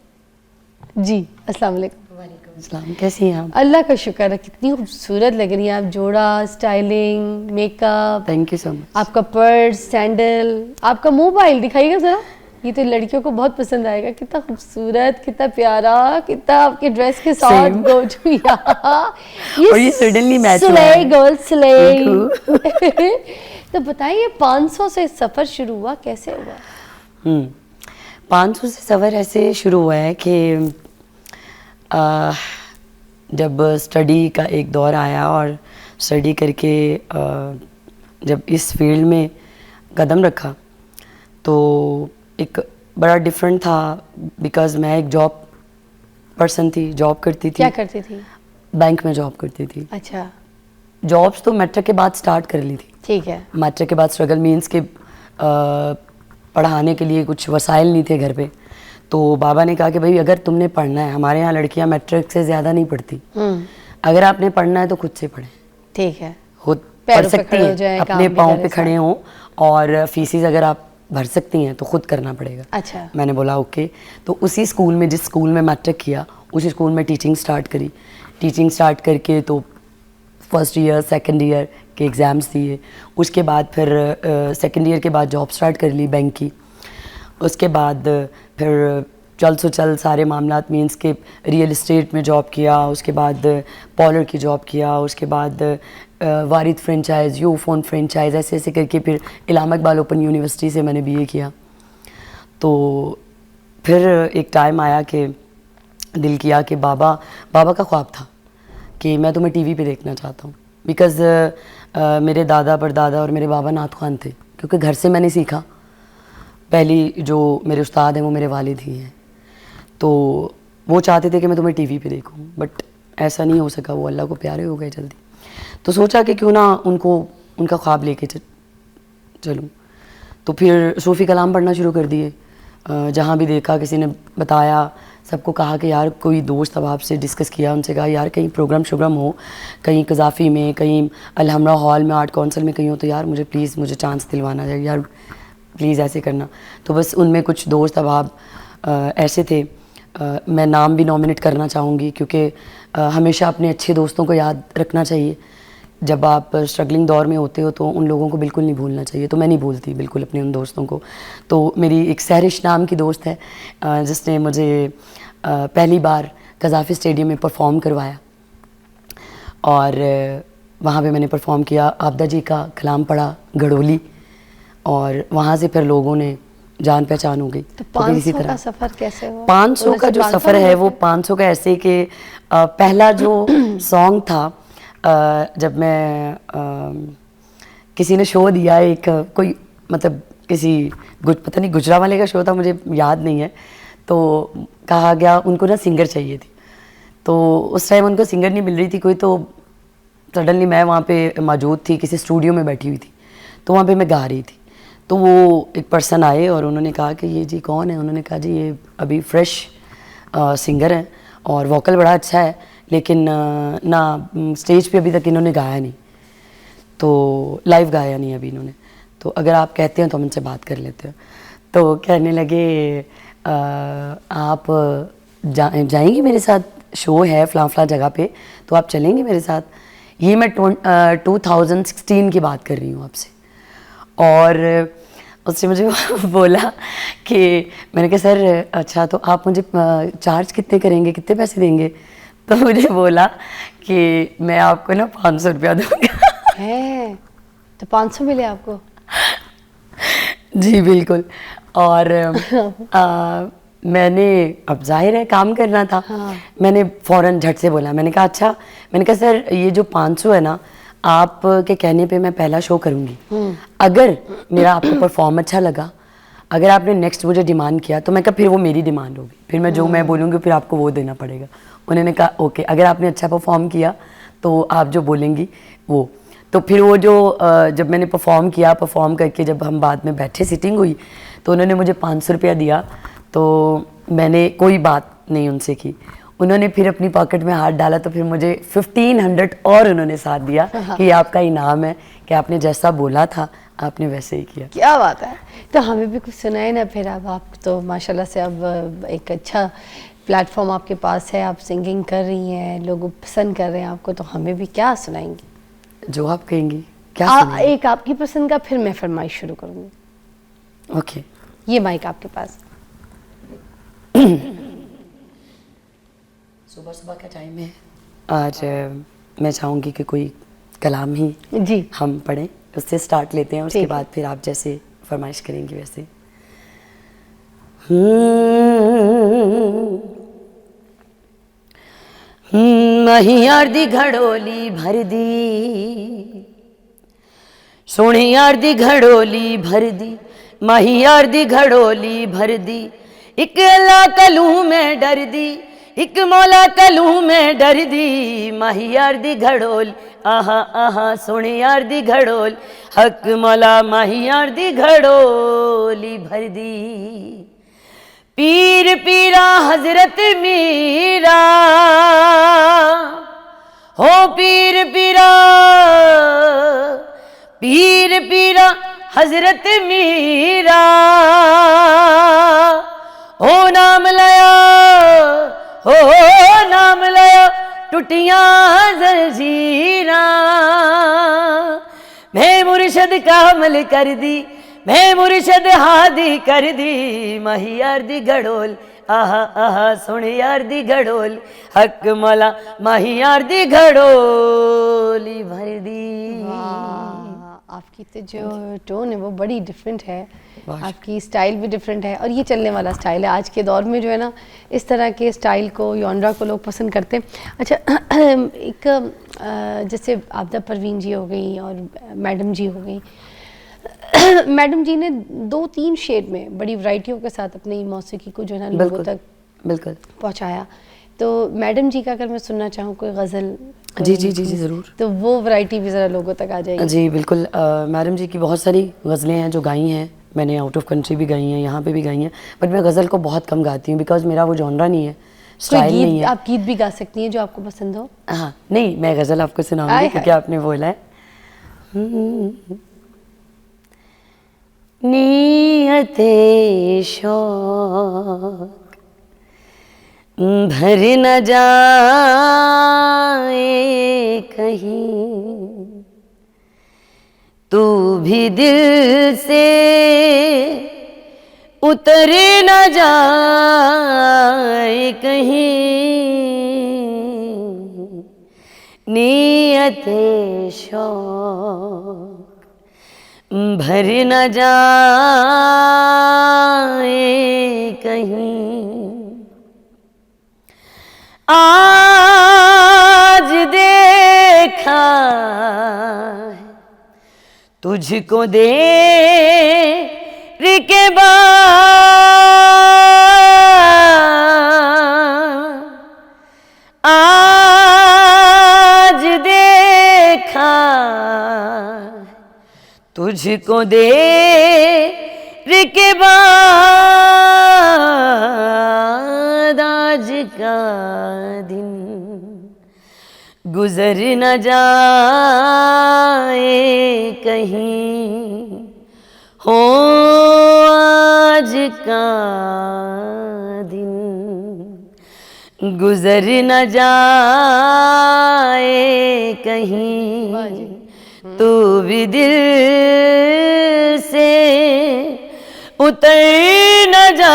जी। अस्सलाम वालेकुम। अस्सलाम, कैसी हैं आप? अल्लाह का शुक्र है, कितनी खूबसूरत लग रही हैं आप। जोड़ा, styling, makeup, thank you so much. आपका पर्स, सैंडल, आपका मोबाइल दिखाइएगा ज़रा, ये तो लड़कियों को बहुत पसंद आएगा। कितना खूबसूरत, कितना प्यारा, कितना आपके ड्रेस के साथ गो टू और ये सडनली मैच हुआ है। Slay girl slay. तो बताइए 500 से सफ़र शुरू हुआ, कैसे हुआ? 500 से सफ़र ऐसे शुरू हुआ है कि जब स्टडी का एक दौर आया और स्टडी करके जब इस फील्ड में कदम रखा तो एक बड़ा डिफरेंट था, बिकॉज़ मैं एक जॉब पर्सन थी, जॉब करती थी। क्या करती थी? बैंक में जॉब करती थी। अच्छा, जॉब्स तो मैट्रिक के बाद स्टार्ट कर ली थी। ठीक है। मैट्रिक के बाद स्ट्रगल मीन्स के पढ़ाने के लिए कुछ वसाइल नहीं थे घर पे, तो बाबा ने कहा कि भाई अगर तुमने पढ़ना है, हमारे यहाँ लड़कियाँ मैट्रिक से ज़्यादा नहीं पढ़ती, अगर आपने पढ़ना है तो खुद से पढ़ें। ठीक है, पढ़ सकती हैं, अपने पाँव पे खड़े हों, और फीसिस अगर आप भर सकती हैं तो खुद करना पड़ेगा। अच्छा। मैंने बोला ओके। तो उसी स्कूल में, जिस स्कूल में मैट्रिक किया, उसी स्कूल में टीचिंग स्टार्ट करी। टीचिंग स्टार्ट करके तो फर्स्ट ईयर सेकंड ईयर के एग्ज़ाम्स दिए, उसके बाद फिर सेकंड ईयर के बाद जॉब स्टार्ट कर ली बैंक की। उसके बाद फिर चल सो चल सारे मामलात, मीन्स के रियल इस्टेट में जॉब किया, उसके बाद पॉलर की जॉब किया, उसके बाद वारिद फ्रेंचाइज, यूफोन फ्रेंचाइज, ऐसे ऐसे करके फिर इलामा इकबाल ओपन यूनिवर्सिटी से मैंने बीए किया। तो फिर एक टाइम आया कि दिल किया कि बाबा का ख्वाब था कि मैं तुम्हें टीवी पे देखना चाहता हूँ, बिकॉज़ मेरे दादा परदादा और मेरे बाबा नात ख़्वान थे, क्योंकि घर से मैंने सीखा। पहली जो मेरे उस्ताद हैं वो मेरे वालिद ही हैं, तो वो चाहते थे कि मैं तुम्हें टीवी पे देखूं, बट ऐसा नहीं हो सका, वो अल्लाह को प्यारे हो गए जल्दी। तो सोचा कि क्यों ना उनको उनका ख्वाब लेके चलूं। तो फिर सूफ़ी कलाम पढ़ना शुरू कर दिए। जहाँ भी देखा, किसी ने बताया, सबको कहा कि यार, कोई दोस्त अब आपसे डिस्कस किया, उनसे कहा यार कहीं प्रोग्राम शोग्राम हो, कहीं कज़ाफ़ी में, कहीं अलहमरा हॉल में, आर्ट काउंसिल में कहीं हो, तो यार मुझे प्लीज़ मुझे चांस दिलवाना चाहिए यार, प्लीज़ ऐसे करना। तो बस उनमें कुछ दोस्त अहबाब ऐसे थे, मैं नाम भी नॉमिनेट करना चाहूँगी क्योंकि हमेशा अपने अच्छे दोस्तों को याद रखना चाहिए। जब आप स्ट्रगलिंग दौर में होते हो तो उन लोगों को बिल्कुल नहीं भूलना चाहिए। तो मैं नहीं भूलती बिल्कुल अपने उन दोस्तों को। तो मेरी एक सहरिश नाम की दोस्त है जिसने मुझे पहली बार कज़ाफ़ी स्टेडियम में परफॉर्म करवाया और वहाँ पे मैंने परफॉर्म किया। आपदा जी का कलाम पढ़ा घड़ोली और वहाँ से फिर लोगों ने जान पहचान हो गई। तो 500 का सफ़र कैसे हुआ? 500 का जो सफ़र है वो 500 का ऐसे कि पहला जो सॉन्ग था जब मैं किसी ने शो दिया एक कोई मतलब किसी पता नहीं गुजरा वाले का शो था, मुझे याद नहीं है। तो कहा गया उनको ना सिंगर चाहिए थी, तो उस टाइम उनको सिंगर नहीं मिल रही थी कोई। तो सडनली मैं वहाँ पे मौजूद थी, किसी स्टूडियो में बैठी हुई थी, तो वहाँ पे मैं गा रही थी। तो वो एक पर्सन आए और उन्होंने कहा कि ये जी कौन है? उन्होंने कहा जी ये अभी फ्रेश सिंगर हैं और वोकल बड़ा अच्छा है, लेकिन ना स्टेज पे अभी तक इन्होंने गाया नहीं, तो लाइव गाया नहीं अभी इन्होंने, तो अगर आप कहते हैं तो हम इनसे बात कर लेते हैं। तो कहने लगे आप जाएंगी मेरे साथ, शो है फलां जगह पे, तो आप चलेंगे मेरे साथ। ये मैं 2016 की बात कर रही हूँ आपसे। और उसने मुझे बोला कि मैंने कहा सर अच्छा तो आप मुझे चार्ज कितने करेंगे, कितने पैसे देंगे? तो मुझे बोला कि मैं आपको ना 500 रुपया दूँगा। है तो 500 मिले आपको? जी बिल्कुल। और मैंने अब जाहिर है काम करना था। हाँ। मैंने फ़ौरन झट से बोला, मैंने कहा अच्छा, मैंने कहा सर ये जो 500 है ना, आप के कहने पे मैं पहला शो करूँगी, अगर मेरा आपको परफॉर्म अच्छा लगा, अगर आपने नेक्स्ट मुझे डिमांड किया तो मैं कहा फिर वो मेरी डिमांड होगी, फिर मैं जो मैं बोलूँगी फिर आपको वो देना पड़ेगा। उन्होंने कहा ओके, अगर आपने अच्छा परफॉर्म किया तो आप जो बोलेंगी वो। तो फिर वो जो जब मैंने परफॉर्म किया, परफॉर्म करके जब हम बाद में बैठे सिटिंग हुई तो उन्होंने मुझे 500 रुपया दिया। तो मैंने कोई बात नहीं उनसे की, उन्होंने फिर अपनी पॉकेट में हाथ डाला तो फिर मुझे 1500 और उन्होंने साथ दिया कि ये आपका इनाम है कि आपने जैसा बोला था आपने वैसे ही किया। क्या बात है। तो हमें भी कुछ सुनाए ना फिर। अब आप तो माशाल्लाह से अब एक अच्छा प्लेटफॉर्म आपके पास है, आप सिंगिंग कर रही हैं, लोग पसंद कर रहे हैं आपको, तो हमें भी क्या सुनाएंगी? जो आप कहेंगी। क्या सुनाएंगी? एक आपकी पसंद का, फिर मैं फरमाइश शुरू करूँगी। ओके, ये माइक आपके पास। सुबह सुबह का टाइम है आज, मैं चाहूँगी कि कोई कलाम ही जी हम पढ़ें, उससे स्टार्ट लेते हैं, उसके ठीक है। बाद फिर आप जैसे फरमाइश करेंगी वैसे। महियार दी घड़ोली भर दी, सोने यार दी घड़ोली भर दी, महियार दी घड़ोली भर दी, एक अल्लाह कलू में डर दी, एक मौला कलू में डर दी, महियार दी घड़ोल आहा आहा, सोने यार दी घड़ोल, हक मौला महियार दी घड़ोली भर दी। पीर पीरा हजरत मीरा, हो पीर पीरा, पीर पीरा हजरत मीरा, हो नाम लया, हो नाम लया टुटियां जंजीरा, मैं मुर्शद का अमल कर दी, मैं मुर्शद हादी कर दी, महियार दी घड़ोल आहा आहा, सुन यार दी घड़ोल, हक मौला महियार दी घड़ोली भर दी। वाह, आपकी तो जो टोन है वो बड़ी डिफरेंट है, आपकी स्टाइल भी डिफरेंट है, और ये चलने वाला स्टाइल है आज के दौर में जो है ना, इस तरह के स्टाइल को यॉनरा को लोग पसंद करते हैं। अच्छा एक जैसे आपदा परवीन जी हो गई और मैडम जी हो गई, मैडम जी ने 2-3 शेड में बड़ी वैरायटियों के साथ अपनी मौसीकी को जो है ना लोगों तक बिल्कुल पहुंचाया। तो मैडम जी का अगर मैं सुनना चाहूँ कोई गज़ल, जी जी जी जी ज़रूर, तो वो वैरायटी भी ज़रा लोगों तक आ जाएगी। जी बिल्कुल। मैडम जी की बहुत सारी गज़लें हैं जो गाई हैं, मैंने आउट ऑफ कंट्री भी गाई हैं, यहाँ पे भी गाई हैं, बट मैं गज़ल को बहुत कम गाती हूँ बिकॉज मेरा वो जॉनरा नहीं है, स्टाइल नहीं है। आप गीत भी गा सकती हैं जो आपको पसंद हो। हाँ नहीं, मैं गज़ल आपको सुनाऊंगी क्योंकि आपने बोला है। नीयते शौक भर न जाए कहीं, तू भी दिल से उतर न जाए कहीं, नीयते शौक भर न जाए कहीं। आज देखा है तुझको देर के बाद, आज देखा तुझको देर के बाद, आज का दिन गुजर न जाए कहीं, हो आज का दिन गुजर न जाए कहीं, तू भी दिल से उतर न जाए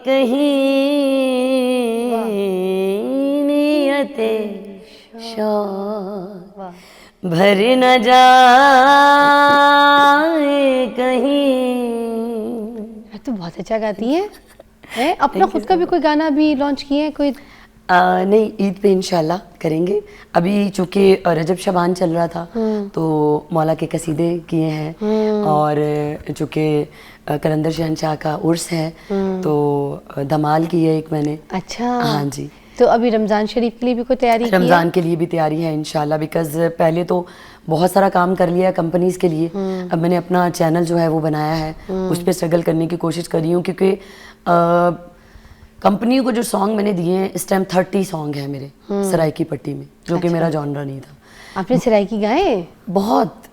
कहीं, नियते शौक भर न जाए कहीं। तो बहुत अच्छा गाती है। अपना खुद का भी कोई गाना भी लॉन्च किए हैं कोई? नहीं, ईद पे इंशाल्लाह करेंगे। अभी चूँकि रजब शबान चल रहा था तो मौला के कसीदे किए हैं, और चूँकि कलंदर शहनशाह का उर्स है तो धमाल की है एक मैंने। अच्छा, हाँ जी। तो अभी रमज़ान शरीफ के लिए भी कोई तैयारी की है? रमज़ान के लिए भी तैयारी है इंशाल्लाह, बिकॉज़ पहले तो बहुत सारा काम कर लिया है कंपनीज़ के लिए। अब मैंने अपना चैनल जो है वो बनाया है, उस पर स्ट्रगल करने की कोशिश कर रही हूँ, क्योंकि कंपनियों को जो सॉन्ग मैंने दिए हैं इस टाइम 30 सॉन्ग है मेरे सराइकी पट्टी में, जो कि मेरा जॉनरा नहीं था। आपने सराइकी गाए? बहुत,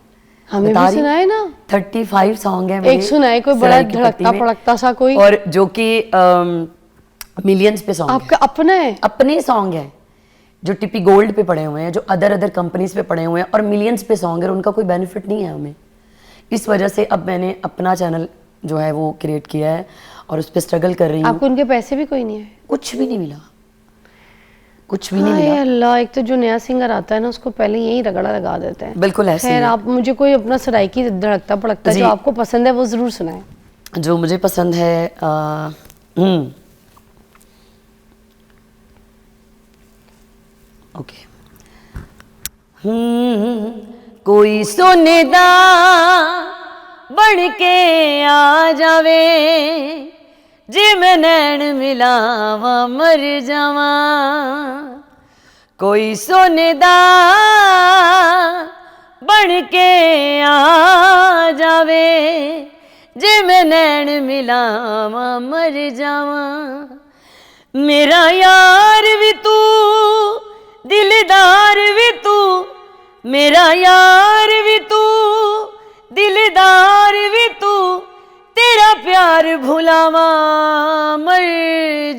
हमें भी सुनाए ना। 35 सॉन्ग है मेरे। एक सुनाए कोई बड़ा धड़कता फड़कता सा कोई, और जो कि मिलियंस पे सॉन्ग आपका अपना है? अपने सॉन्ग है जो टिपी गोल्ड पे पड़े हुए हैं, जो अदर कंपनीज पे पड़े हुए हैं, और मिलियंस पे सॉन्ग है, उनका कोई बेनिफिट नहीं है हमें। इस वजह से अब मैंने अपना चैनल जो है वो क्रिएट किया है और उस पर स्ट्रगल कर रही हूँ। आपको उनके पैसे भी कोई नहीं है? कुछ भी नहीं मिला, कुछ भी नहीं मिला। अल्लाह, एक तो जो नया सिंगर आता है ना उसको पहले यही रगड़ा लगा देते हैं। बिल्कुल ऐसे खैर, ही। आप मुझे कोई अपना सराइकी धड़कता फड़कता जो आपको पसंद है वो जरूर सुनाएं। जो मुझे पसंद है ओके। कोई सुनदा बढ़ के आ जावे, जे मैं नैन मिलावा मर जावा। कोई सुनदा बढ़ के आ जावे, जे मैं नैन मिलावा मर जावा। मेरा यार भी तू, दिलदार भी तू, मेरा यार भी तू, दिलदार भी तू, तेरा प्यार भुलावा मर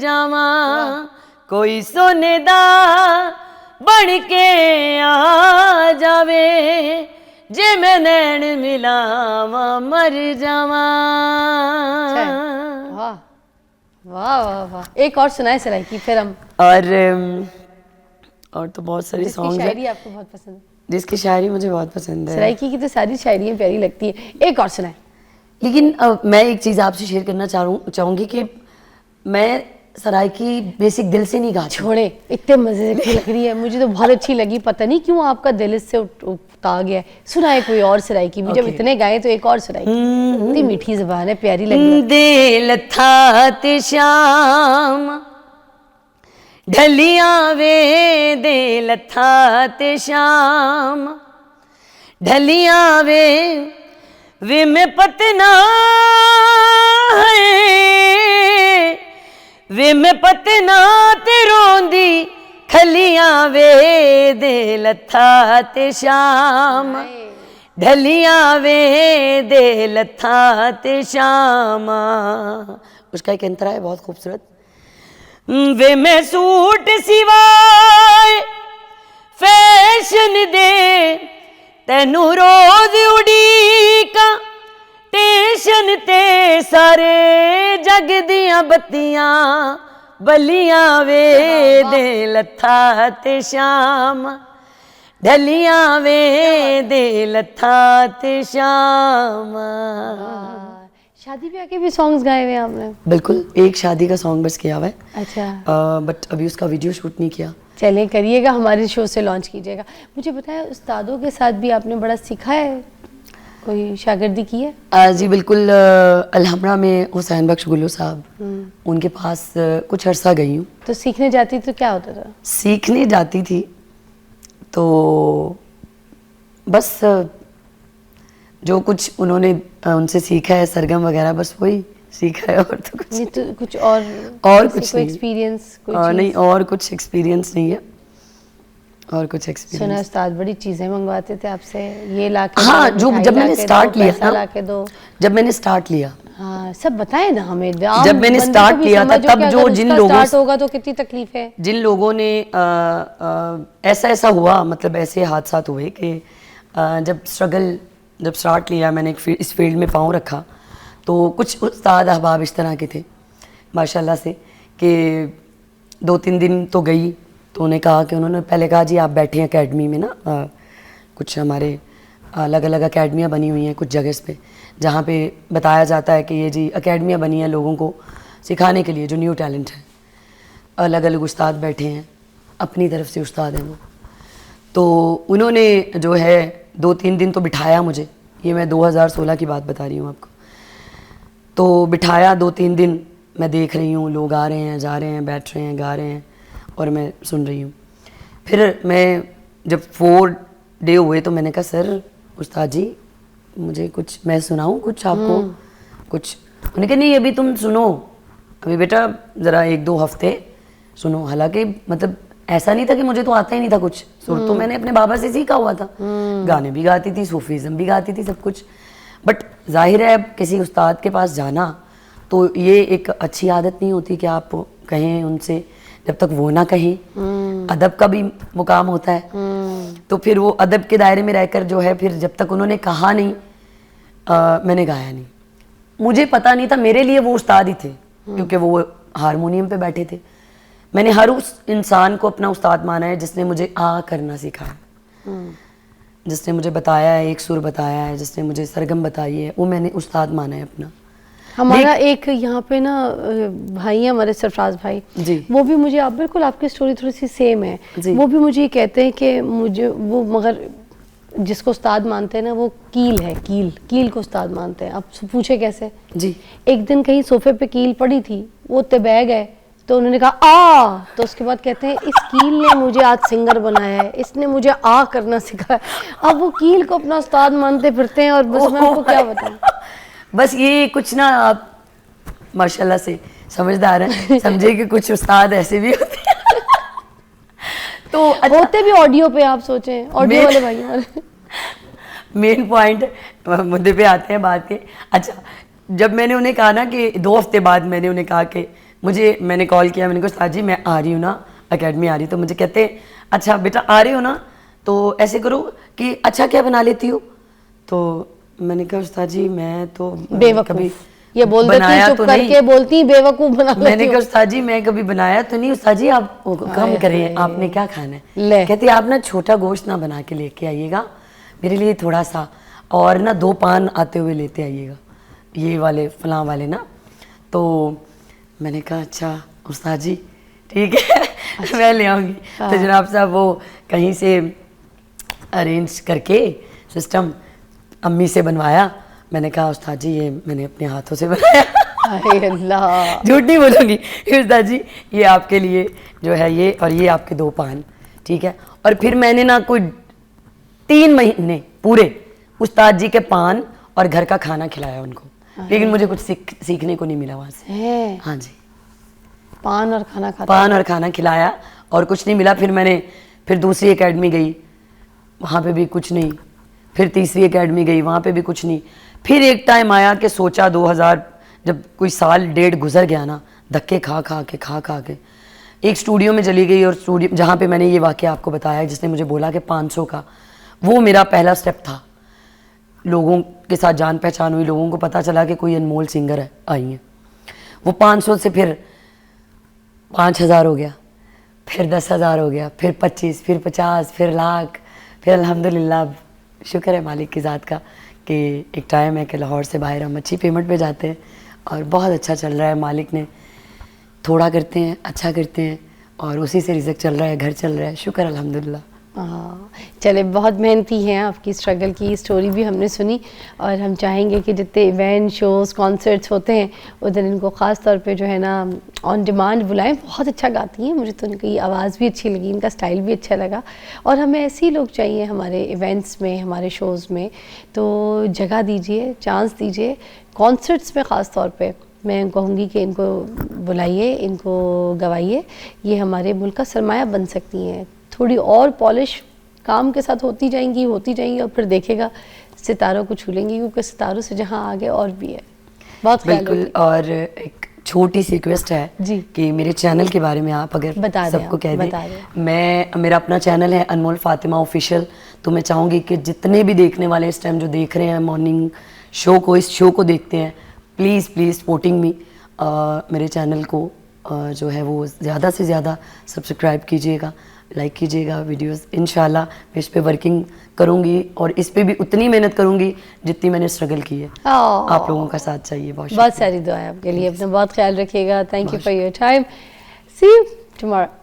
जावा। कोई सुनदा बढ़ के आ जावे, जे मैं नैन मिलावा मर जावा। वाह वाह वाह वाह। एक और सुनाए सराइकी फिर हम। और तो बहुत सारी सॉन्ग है। शायरी आपको बहुत पसंद है? जिसकी शायरी मुझे बहुत पसंद है। सराइकी की तो सारी शायरियाँ प्यारी लगती है। एक और सुनाए। लेकिन मैं एक चीज़ आपसे शेयर करना चाहूँगी कि मैं सराइकी बेसिक दिल से नहीं गाती। छोड़े, इतने मजे की लग रही है, मुझे तो बहुत अच्छी लगी। पता नहीं क्यों आपका दिल इससे उठा गया है। सुनाए कोई और सराइकी भी। जब इतने गाए तो एक और सराइकी। इतनी मीठी ज़बान है, प्यारी लगी। दिल था ते शाम ढलियां वे, दिल था ते शाम ढलियां वे मैं पतना है, वे मैं पतना ते रोंदी खलियां वे, दिल था ते शाम ढलियां वे दे लथा ते शामा। उसका एक अंतरा है बहुत खूबसूरत। वे मैं सूट सिवाए फैशन दे तैनू रोज उड़ीका टेंशन ते सारे जग दियां बत्तियां बलियां वे दे लथा ते शामा। ढलियां वे दे लथा ते शामा। शादी ब्याह के भी सॉन्ग्स गाए हुए हैं आपने? बिल्कुल, एक शादी का सॉन्ग बस किया हुआ है, अच्छा। बट अभी उसका वीडियो शूट नहीं किया। चलें करिएगा, हमारे शो से लॉन्च कीजिएगा। मुझे बताएं, उस्तादों के साथ भी आपने बड़ा सीखा है, कोई शागिर्दी की है? जी बिल्कुल, अलहमरा में हुसैन बख्श गुल्लू साहब, उनके पास कुछ अरसा गई हूँ। तो सीखने जाती तो क्या होता था? सीखने जाती थी तो बस जो कुछ उन्होंने उनसे सीखा है सरगम वगैरह, बस वही सीखा है, और तो कुछ नहीं। तो कुछ और कुछ नहीं एक्सपीरियंस नहीं, और कुछ एक्सपीरियंस नहीं है, और कुछ सुना एक्सपीरियंस। उस्ताद बड़ी चीजें मंगवाते थे आपसे, ये लाके हाँ, दो, जो मिठाई जब मैंने लाके स्टार्ट दो, लिया पैसा था, लाके दो। जब मैंने स्टार्ट लिया, हाँ सब बताएं ना हमें। जब मैंने स्टार्ट किया था तब जो जिन लोगों स्टार्ट होगा तो कितनी तकलीफ है। जिन लोगों ने ऐसा ऐसा हुआ, मतलब ऐसे हादसात हुए कि जब स्टार्ट लिया मैंने इस फील्ड में पाँव रखा, तो कुछ उस्ताद अहबाब इस तरह के थे माशाल्लाह से कि 2-3 दिन तो गई, तो उन्होंने पहले कहा जी आप बैठे अकेडमी में ना, कुछ हमारे अलग अलग अकेडमियाँ बनी हुई हैं कुछ जगह पे, जहाँ पे बताया जाता है कि ये जी अकेडमियाँ बनी हैं लोगों को सिखाने के लिए जो न्यू टैलेंट है। अलग अलग उस्ताद बैठे हैं, अपनी तरफ से उस्ताद हैं वो। तो उन्होंने जो है 2-3 दिन तो बिठाया मुझे, ये मैं 2016 की बात बता रही हूँ आपको। तो बिठाया 2-3 दिन, मैं देख रही हूँ लोग आ रहे हैं, जा रहे हैं, बैठ रहे हैं, गा रहे हैं, और मैं सुन रही हूँ। फिर मैं जब 4 डे हुए तो मैंने कहा सर उस्ताद जी मुझे कुछ मैं सुनाऊँ कुछ आपको कुछ। उन्होंने कहा नहीं अभी तुम सुनो, अभी बेटा ज़रा 1-2 हफ्ते सुनो। हालांकि मतलब ऐसा नहीं था कि मुझे तो आता ही नहीं था कुछ, सुर तो मैंने अपने बाबा से सीखा हुआ था, गाने भी गाती थी, सूफीज़म भी गाती थी, सब कुछ। बट जाहिर है अब किसी उस्ताद के पास जाना तो ये एक अच्छी आदत नहीं होती कि आप कहें उनसे, जब तक वो ना कहें। अदब का भी मुकाम होता है, तो फिर वो अदब के दायरे में रहकर जो है, फिर जब तक उन्होंने कहा नहीं मैंने गाया नहीं। मुझे पता नहीं था, मेरे लिए वो उस्ताद ही थे, क्योंकि वो हारमोनियम पे बैठे थे। मैंने हर उस इंसान को अपना उस्ताद माना है जिसने मुझे करना सिखाया, जिसने मुझे बताया है, एक सुर बताया है, जिसने मुझे सरगम बताई है, वो मैंने उस्ताद माना है अपना। हमारा एक यहाँ पे ना भाई है हमारे सरफराज भाई जी, वो भी मुझे आप बिल्कुल आपकी स्टोरी थोड़ी सी सेम है। वो भी मुझे ये कहते हैं कि मुझे वो, मगर जिसको उस्ताद मानते हैं ना वो कील है, कील को उस्ताद मानते हैं। आप पूछे कैसे? जी, एक दिन कहीं सोफे पे कील पड़ी थी, वो बह गए, तो उन्होंने कहा तो उसके बाद कहते हैं इस कील ने मुझे आज सिंगर बनाया है, इसने मुझे करना सिखाया। अब वो कील को अपना उस्ताद मानते फिरते हैं, और बस मैं आपको क्या बताऊं। बस ये कुछ ना आप माशाल्लाह से समझदार हैं, समझे कि कुछ उस्ताद ऐसे भी होते हैं। तो अच्छा, होते भी ऑडियो पे, आप सोचें ऑडियो वाले भाई वाले। मेन पॉइंट मुद्दे पे आते हैं बात के। अच्छा, जब मैंने उन्हें कहा ना कि 2 हफ्ते बाद मैंने उन्हें कहा कि मैंने कॉल किया, मैंने कहा उस्ताद जी मैं आ रही हूँ ना, अकेडमी आ रही, तो मुझे कहते अच्छा बेटा आ रही हो ना, तो ऐसे करो कि अच्छा क्या बना लेती हो। तो मैंने कहा उस्ताद जी मैं तो कभी ये बोल देती चुप करके बोलती बेवकूफ बना लेती। मैंने कहा उस्ताद जी मैं कभी बनाया तो नहीं। उस्ताद जी आप कम करें, आपने क्या खाना है? कहती आप ना छोटा गोश्त ना बना के लेके आइएगा मेरे लिए थोड़ा सा, और ना 2 पान आते हुए लेते आइएगा, ये वाले फलां वाले ना। तो मैंने कहा अच्छा उस्ताद जी ठीक है, मैं ले आऊँगी। तो जनाब साहब वो कहीं से अरेंज करके सिस्टम अम्मी से बनवाया। मैंने कहा उस्ताद जी ये मैंने अपने हाथों से बनाया। हाय अल्लाह, झूठ नहीं बोलूँगी उस्ताद जी, ये आपके लिए जो है ये, और ये आपके 2 पान, ठीक है। और फिर मैंने ना कोई 3 महीने पूरे उस्ताद जी के पान और घर का खाना खिलाया उनको, लेकिन मुझे कुछ सीखने को नहीं मिला वहाँ से। हाँ जी, पान और खाना खिलाया और कुछ नहीं मिला। फिर मैंने दूसरी एकेडमी गई, वहाँ पे भी कुछ नहीं, फिर तीसरी एकेडमी गई, वहाँ पे भी कुछ नहीं। फिर एक टाइम आया कि सोचा 2000 जब कोई साल डेढ़ गुजर गया ना, धक्के खा खा के एक स्टूडियो में चली गई, और स्टूडियो जहाँ पे मैंने ये वाक़या आपको बताया जिसने मुझे बोला कि 500 का, वो मेरा पहला स्टेप था। लोगों के साथ जान पहचान हुई, लोगों को पता चला कि कोई अनमोल सिंगर है आई है। वो 500 से फिर 5000 हो गया, फिर 10,000 हो गया, फिर 25, फिर 50, फिर लाख, फिर अल्हम्दुलिल्लाह शुक्र है मालिक की ज़ात का कि एक टाइम है कि लाहौर से बाहर हम अच्छी पेमेंट पे जाते हैं और बहुत अच्छा चल रहा है। मालिक ने थोड़ा करते हैं, अच्छा करते हैं, और उसी से रिज़्क चल रहा है, घर चल रहा है, शुक्र अल्हम्दुलिल्लाह। हाँ, चले, बहुत मेहनती हैं, आपकी स्ट्रगल की स्टोरी भी हमने सुनी, और हम चाहेंगे कि जितने इवेंट, शोज़, कॉन्सर्ट्स होते हैं उधर इनको ख़ास तौर पे जो है ना ऑन डिमांड बुलाएं। बहुत अच्छा गाती हैं, मुझे तो उनकी आवाज़ भी अच्छी लगी, इनका स्टाइल भी अच्छा लगा, और हमें ऐसे ही लोग चाहिए हमारे इवेंट्स में, हमारे शोज़ में। तो जगह दीजिए, चांस दीजिए, कॉन्सर्ट्स में ख़ास तौर पर मैं कहूँगी कि इनको बुलाइए, इनको गवाइए, ये हमारे मुल्क का सरमाया बन सकती हैं। थोड़ी और पॉलिश काम के साथ होती जाएंगी और फिर देखेगा सितारों को छू लेंगी, क्योंकि सितारों से जहाँ आगे और भी है। बहुत ख्याल बिल्कुल। और एक छोटी सी रिक्वेस्ट है जी कि मेरे चैनल के बारे में आप अगर बता दें, सबको कह बता दें। मेरा अपना चैनल है अनमोल फातिमा ऑफिशियल, तो मैं चाहूँगी कि जितने भी देखने वाले इस टाइम जो देख रहे हैं मॉर्निंग शो को, इस शो को देखते हैं, प्लीज़ सपोर्टिंग मी, मेरे चैनल को जो है वो ज़्यादा से ज़्यादा सब्सक्राइब कीजिएगा, लाइक कीजिएगा वीडियोस। इंशाल्लाह मैं इस पे वर्किंग करूँगी, और इस पे भी उतनी मेहनत करूँगी जितनी मैंने स्ट्रगल की है। आप लोगों का साथ चाहिए। बहुत सारी दुआएं आपके लिए। अपना बहुत ख्याल रखिएगा। Thank you for your time. See you tomorrow.